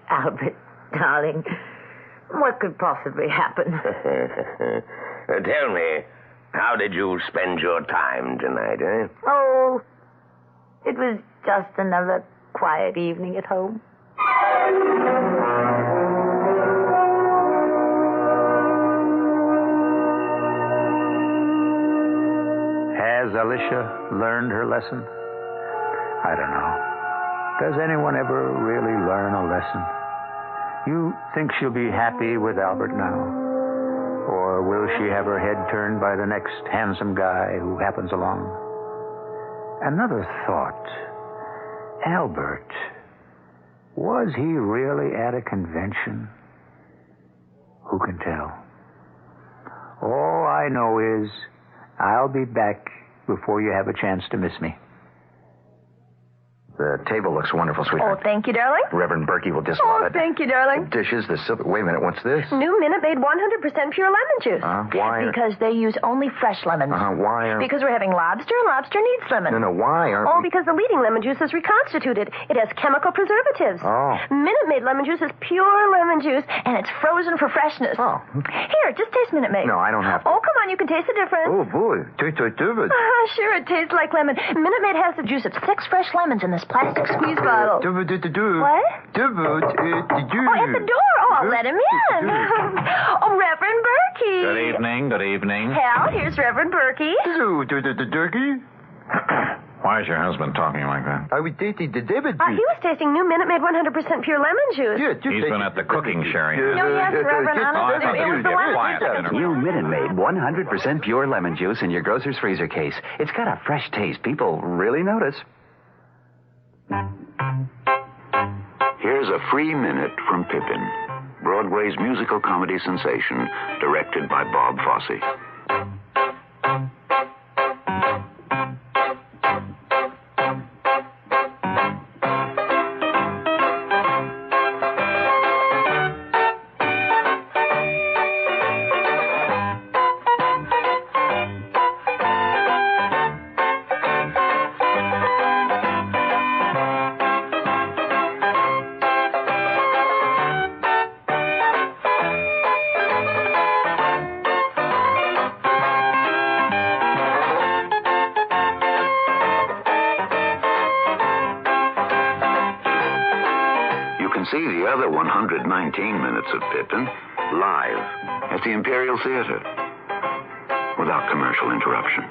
Albert, darling, what could possibly happen? Tell me, how did you spend your time tonight, eh? Oh, it was just another quiet evening at home. Has Elisha learned her lesson? I don't know. Does anyone ever really learn a lesson? You think she'll be happy with Albert now? Or will she have her head turned by the next handsome guy who happens along? Another thought. Albert, was he really at a convention? Who can tell? All I know is I'll be back before you have a chance to miss me. The table looks wonderful, Oh, sweetheart. thank you, darling. Reverend Berkey will just Oh, love it. thank you, darling. Dishes, the silver... Wait a minute, what's this? New Minute Maid 100% pure lemon juice. Why? Because they use only fresh lemons. Why are... Because we're having lobster, and lobster needs lemon. No, why aren't Oh, we... because the leading lemon juice is reconstituted. It has chemical preservatives. Oh. Minute Maid lemon juice is pure lemon juice, and it's frozen for freshness. Oh. Here, just taste Minute Maid. No, I don't have to. Oh, come on, you can taste the difference. Oh, boy. Tastes like turbot. Sure, it tastes like lemon. Minute Maid has the juice of 6 fresh lemons in this plastic squeeze bottle. What? Turbot at the door. Oh, at the door. Oh, I'll let him in. Oh, Reverend Berkey. Good evening. Hal, here's Reverend Berkey. Hello, Turkey. Why is your husband talking like that? I was tasting the debit He was tasting new Minute Maid 100% pure lemon juice. He's been at the cooking sharing. No, yes, Reverend, honestly, it was the one. New Minute Maid 100% pure lemon juice in your grocer's freezer case. It's got a fresh taste. People really notice. Here's a free minute from Pippin, Broadway's musical comedy sensation, directed by Bob Fosse. See the other 119 minutes of Pippin live at the Imperial Theater without commercial interruption.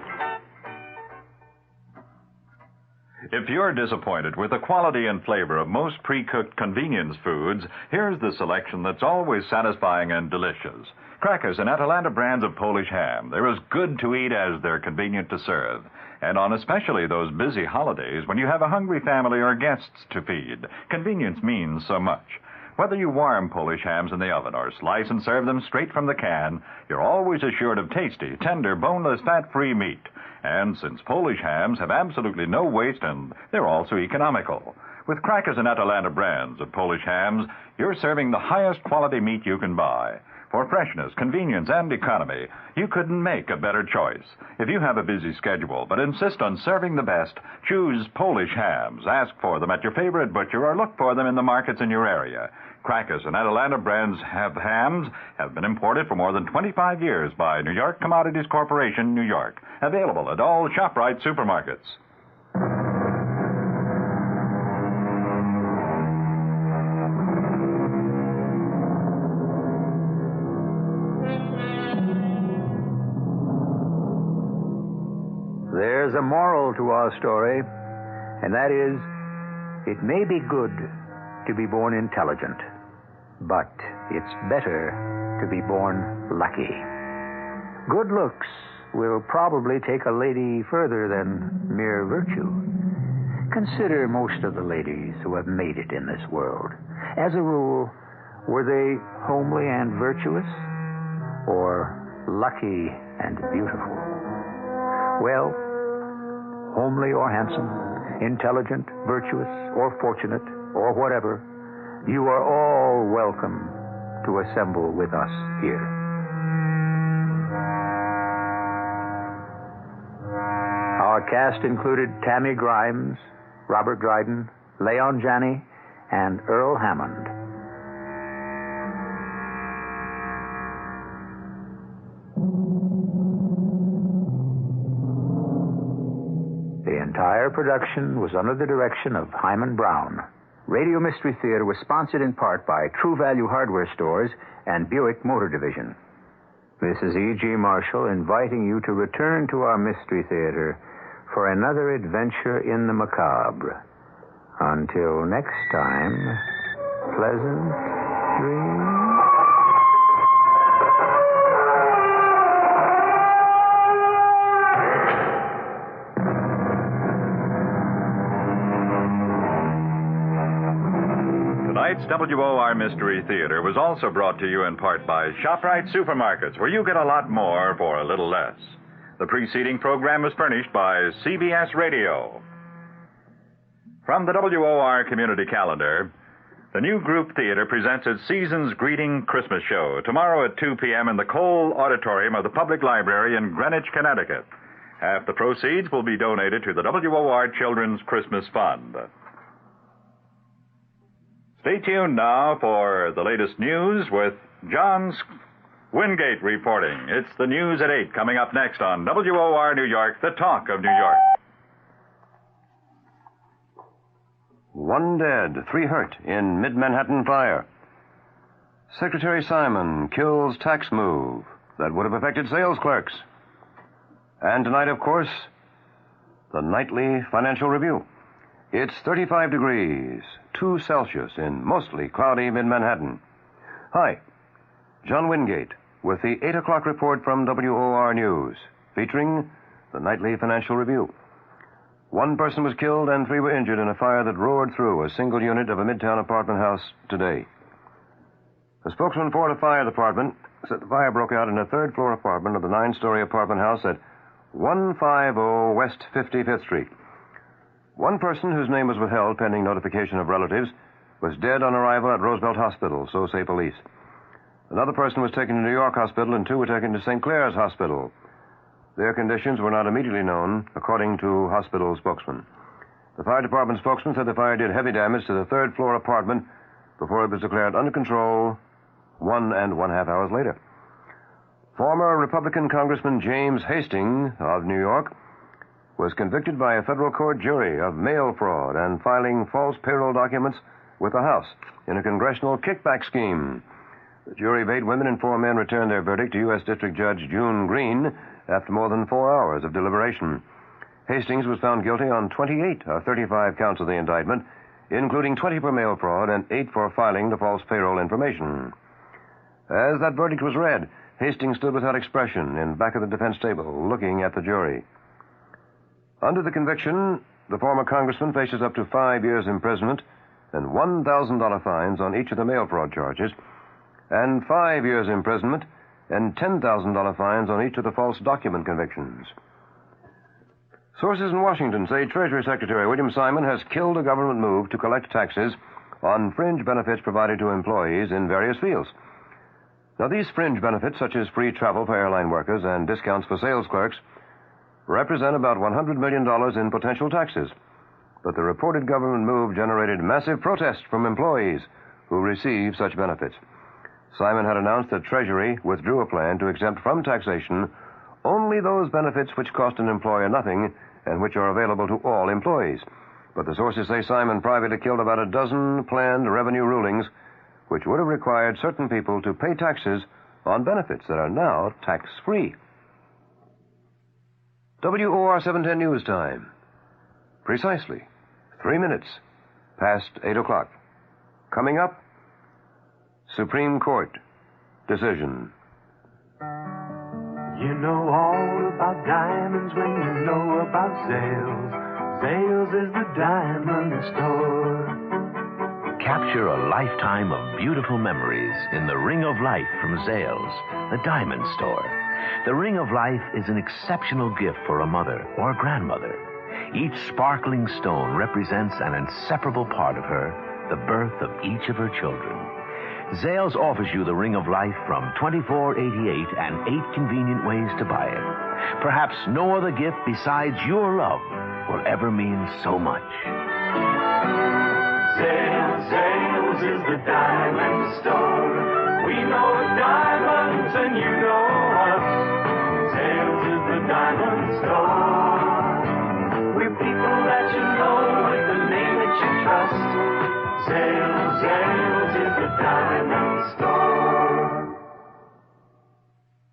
If you're disappointed with the quality and flavor of most pre-cooked convenience foods, here's the selection that's always satisfying and delicious. Crackers and Atalanta brands of Polish ham. They're as good to eat as they're convenient to serve. And on especially those busy holidays when you have a hungry family or guests to feed, convenience means so much. Whether you warm Polish hams in the oven or slice and serve them straight from the can, you're always assured of tasty, tender, boneless, fat-free meat. And since Polish hams have absolutely no waste and they're also economical. With Crackers and Atalanta brands of Polish hams, you're serving the highest quality meat you can buy. For freshness, convenience, and economy, you couldn't make a better choice. If you have a busy schedule but insist on serving the best, choose Polish hams. Ask for them at your favorite butcher or look for them in the markets in your area. Crackers and Atalanta brands have hams have been imported for more than 25 years by New York Commodities Corporation, New York. Available at all ShopRite supermarkets. There's a moral to our story, and that is, it may be good to be born intelligent, but it's better to be born lucky. Good looks will probably take a lady further than mere virtue. Consider most of the ladies who have made it in this world. As a rule, were they homely and virtuous, or lucky and beautiful? Well, homely or handsome, intelligent, virtuous, or fortunate, or whatever, you are all welcome to assemble with us here. Our cast included Tammy Grimes, Robert Dryden, Leon Janney, and Earl Hammond. The entire production was under the direction of Hyman Brown. Radio Mystery Theater was sponsored in part by True Value Hardware Stores and Buick Motor Division. This is E.G. Marshall inviting you to return to our Mystery Theater for another adventure in the macabre. Until next time, pleasant dreams. Tonight's WOR Mystery Theater was also brought to you in part by ShopRite Supermarkets, where you get a lot more for a little less. The preceding program was furnished by CBS Radio. From the WOR Community Calendar, the new Group Theater presents its Season's Greeting Christmas Show tomorrow at 2 p.m. in the Cole Auditorium of the Public Library in Greenwich, Connecticut. Half the proceeds will be donated to the WOR Children's Christmas Fund. Stay tuned now for the latest news with John Wingate reporting. It's the news at 8 coming up next on WOR New York, the talk of New York. 1 dead, 3 hurt in mid-Manhattan fire. Secretary Simon kills tax move that would have affected sales clerks. And tonight, of course, the nightly financial review. It's 35 degrees, 2 Celsius in mostly cloudy mid-Manhattan. Hi, John Wingate with the 8 o'clock report from WOR News, featuring the nightly financial review. 1 person was killed and 3 were injured in a fire that roared through a single unit of a midtown apartment house today. A spokesman for the fire department said the fire broke out in a 3rd-floor apartment of the 9-story apartment house at 150 West 55th Street. 1 person whose name was withheld pending notification of relatives was dead on arrival at Roosevelt Hospital, so say police. Another person was taken to New York Hospital and 2 were taken to St. Clair's Hospital. Their conditions were not immediately known, according to hospital spokesman. The fire department spokesman said the fire did heavy damage to the 3rd-floor apartment before it was declared under control 1.5 hours later. Former Republican Congressman James Hastings of New York was convicted by a federal court jury of mail fraud and filing false payroll documents with the House in a congressional kickback scheme. The jury of 8 women and 4 men returned their verdict to U.S. District Judge June Green after more than 4 hours of deliberation. Hastings was found guilty on 28 of 35 counts of the indictment, including 20 for mail fraud and 8 for filing the false payroll information. As that verdict was read, Hastings stood without expression in back of the defense table, looking at the jury. Under the conviction, the former congressman faces up to 5 years imprisonment and $1,000 fines on each of the mail fraud charges, and 5 years imprisonment and $10,000 fines on each of the false document convictions. Sources in Washington say Treasury Secretary William Simon has killed a government move to collect taxes on fringe benefits provided to employees in various fields. Now, these fringe benefits, such as free travel for airline workers and discounts for sales clerks, represent about $100 million in potential taxes. But the reported government move generated massive protest from employees who receive such benefits. Simon had announced that Treasury withdrew a plan to exempt from taxation only those benefits which cost an employer nothing and which are available to all employees. But the sources say Simon privately killed about a dozen planned revenue rulings which would have required certain people to pay taxes on benefits that are now tax-free. WOR 710 News Time. Precisely 3 minutes past 8 o'clock. Coming up, Supreme Court decision. You know all about diamonds when you know about Zales. Zales is the diamond store. Capture a lifetime of beautiful memories in the Ring of Life from Zales, the diamond store. The Ring of Life is an exceptional gift for a mother or grandmother. Each sparkling stone represents an inseparable part of her, the birth of each of her children. Zales offers you the Ring of Life from $24.88 and 8 convenient ways to buy it. Perhaps no other gift besides your love will ever mean so much. Zales is the diamond store. We know diamonds and you know us. Zales is the diamond store. We're people that you know with the name that you trust. Zales is the diamond store.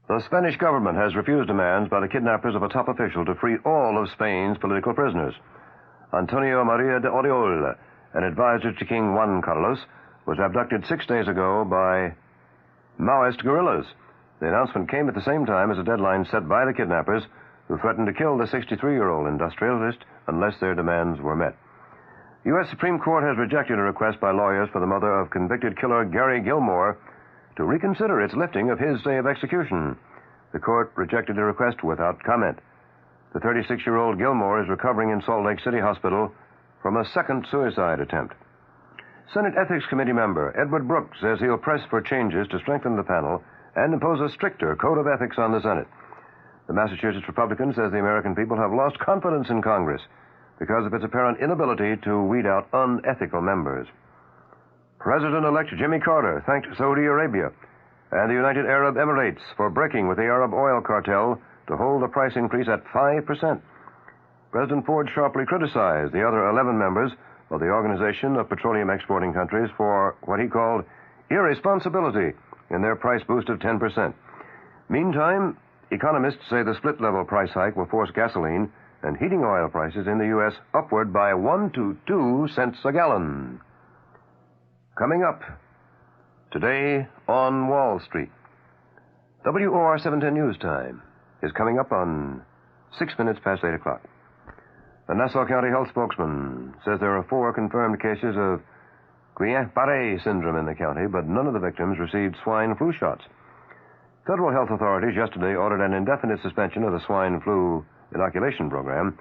The Spanish government has refused demands by the kidnappers of a top official to free all of Spain's political prisoners. Antonio Maria de Oriol, an advisor to King Juan Carlos, was abducted 6 days ago by Maoist guerrillas. The announcement came at the same time as a deadline set by the kidnappers, who threatened to kill the 63-year-old industrialist unless their demands were met. The U.S. Supreme Court has rejected a request by lawyers for the mother of convicted killer Gary Gilmore to reconsider its lifting of his day of execution. The court rejected the request without comment. The 36-year-old Gilmore is recovering in Salt Lake City Hospital from a second suicide attempt. Senate Ethics Committee member Edward Brooks says he'll press for changes to strengthen the panel and impose a stricter code of ethics on the Senate. The Massachusetts Republican says the American people have lost confidence in Congress because of its apparent inability to weed out unethical members. President-elect Jimmy Carter thanked Saudi Arabia and the United Arab Emirates for breaking with the Arab oil cartel to hold the price increase at 5%. President Ford sharply criticized the other 11 members of the Organization of Petroleum Exporting Countries for what he called irresponsibility in their price boost of 10%. Meantime, economists say the split-level price hike will force gasoline and heating oil prices in the U.S. upward by 1 to 2 cents a gallon. Coming up, today on Wall Street. WOR 710 News Time is coming up on 6 minutes past 8 o'clock. The Nassau County Health spokesman says there are 4 confirmed cases of Guillain-Barré syndrome in the county, but none of the victims received swine flu shots. Federal health authorities yesterday ordered an indefinite suspension of the swine flu inoculation program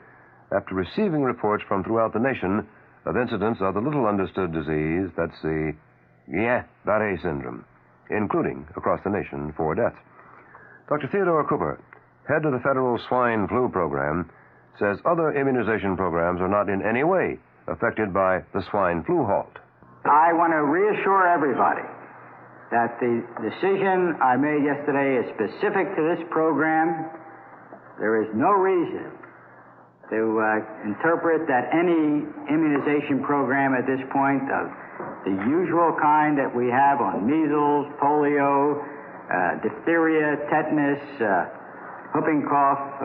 after receiving reports from throughout the nation of incidents of the little-understood disease, that's the Guillain-Barré syndrome, including, across the nation, 4 deaths. Dr. Theodore Cooper, head of the federal swine flu program, says other immunization programs are not in any way affected by the swine flu halt. I want to reassure everybody that the decision I made yesterday is specific to this program. There is no reason to interpret that any immunization program at this point of the usual kind that we have on measles, polio, diphtheria, tetanus, whooping cough,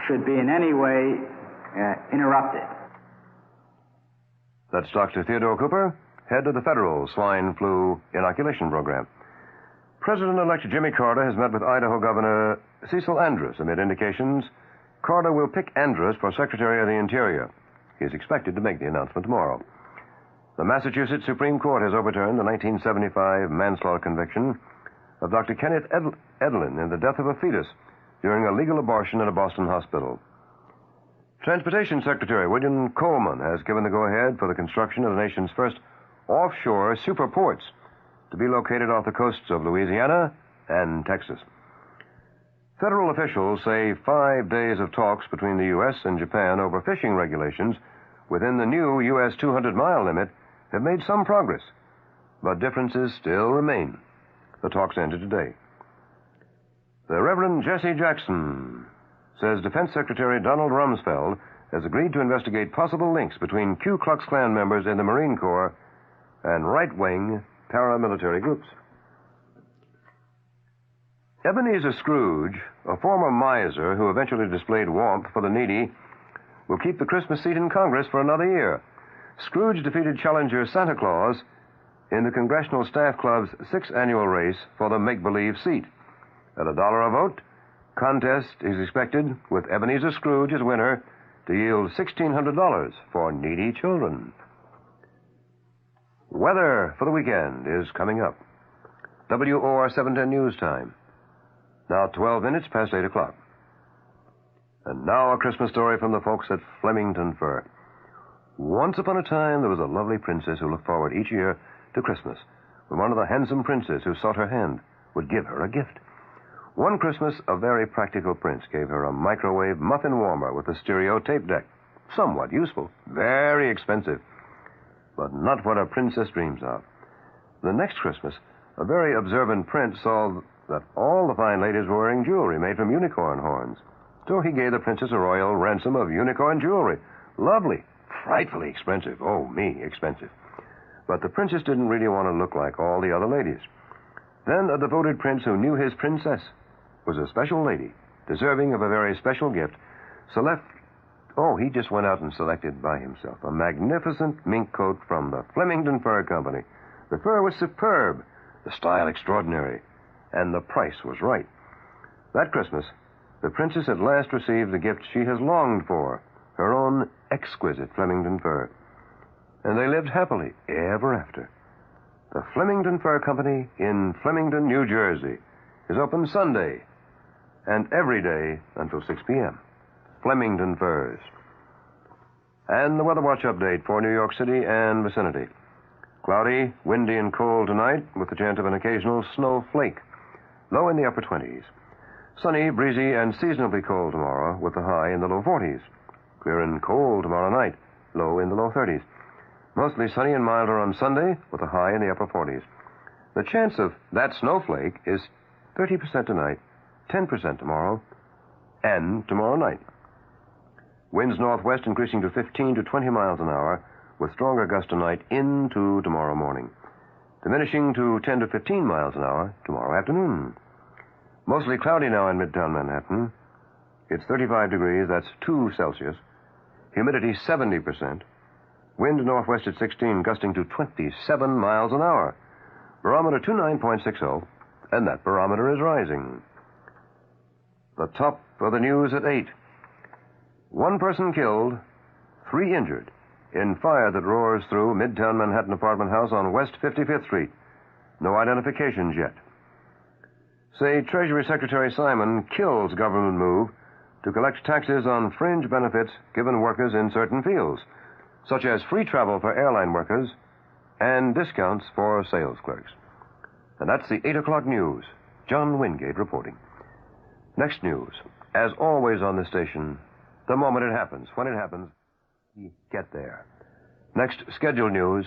should be in any way interrupted. That's Dr. Theodore Cooper, head of the federal swine flu inoculation program. President-elect Jimmy Carter has met with Idaho Governor Cecil Andrus amid indications Carter will pick Andrus for Secretary of the Interior. He is expected to make the announcement tomorrow. The Massachusetts Supreme Court has overturned the 1975 manslaughter conviction of Dr. Kenneth Edlin in the death of a fetus during a legal abortion at a Boston hospital. Transportation Secretary William Coleman has given the go-ahead for the construction of the nation's first offshore superports to be located off the coasts of Louisiana and Texas. Federal officials say 5 days of talks between the U.S. and Japan over fishing regulations within the new U.S. 200-mile limit have made some progress, but differences still remain. The talks ended today. The Reverend Jesse Jackson says Defense Secretary Donald Rumsfeld has agreed to investigate possible links between Ku Klux Klan members in the Marine Corps and right-wing paramilitary groups. Ebenezer Scrooge, a former miser who eventually displayed warmth for the needy, will keep the Christmas seat in Congress for another year. Scrooge defeated challenger Santa Claus in the Congressional Staff Club's 6th annual race for the make-believe seat. At $1 a vote, contest is expected, with Ebenezer Scrooge as winner, to yield $1,600 for needy children. Weather for the weekend is coming up. WOR 710 News Time. Now 12 minutes past 8 o'clock. And now a Christmas story from the folks at Flemington Fur. Once upon a time, there was a lovely princess who looked forward each year to Christmas, when one of the handsome princes who sought her hand would give her a gift. One Christmas, a very practical prince gave her a microwave muffin warmer with a stereo tape deck. Somewhat useful, very expensive, but not what a princess dreams of. The next Christmas, a very observant prince saw that all the fine ladies were wearing jewelry made from unicorn horns. So he gave the princess a royal ransom of unicorn jewelry. Lovely, frightfully expensive. Oh, me, expensive. But the princess didn't really want to look like all the other ladies. Then a devoted prince who knew his princess was a special lady, deserving of a very special gift, he just went out and selected by himself a magnificent mink coat from the Flemington Fur Company. The fur was superb, the style extraordinary, and the price was right. That Christmas, the princess at last received the gift she has longed for, her own exquisite Flemington fur. And they lived happily ever after. The Flemington Fur Company in Flemington, New Jersey, is open Sunday and every day until 6 p.m. Flemington Furs. And the Weather Watch update for New York City and vicinity. Cloudy, windy, and cold tonight with the chance of an occasional snow flake. Low in the upper 20s. Sunny, breezy, and seasonably cold tomorrow with the high in the low 40s. Clear and cold tomorrow night, low in the low 30s. Mostly sunny and milder on Sunday with a high in the upper 40s. The chance of that snowflake is 30% tonight, 10% tomorrow, and tomorrow night. Winds northwest increasing to 15 to 20 miles an hour with stronger gusts tonight into tomorrow morning. Diminishing to 10 to 15 miles an hour tomorrow afternoon. Mostly cloudy now in Midtown Manhattan. It's 35 degrees, that's 2 Celsius. Humidity 70%. Wind northwest at 16, gusting to 27 miles an hour. Barometer 29.60, and that barometer is rising. The top of the news at 8. 1 person killed, 3 injured in fire that roars through Midtown Manhattan apartment house on West 55th Street. No identifications yet. Say Treasury Secretary Simon kills government move to collect taxes on fringe benefits given workers in certain fields, such as free travel for airline workers and discounts for sales clerks. And that's the 8 o'clock news. John Wingate reporting. Next news, as always on this station, the moment it happens. When it happens, we get there. Next scheduled news,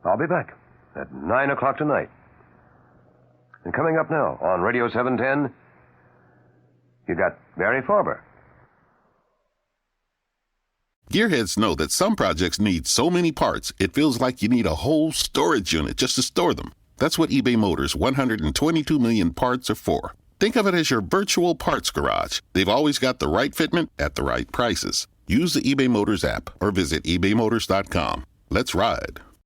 I'll be back at 9 o'clock tonight. And coming up now on Radio 710, you got Barry Farber. Gearheads know that some projects need so many parts, it feels like you need a whole storage unit just to store them. That's what eBay Motors' 122 million parts are for. Think of it as your virtual parts garage. They've always got the right fitment at the right prices. Use the eBay Motors app or visit ebaymotors.com. Let's ride.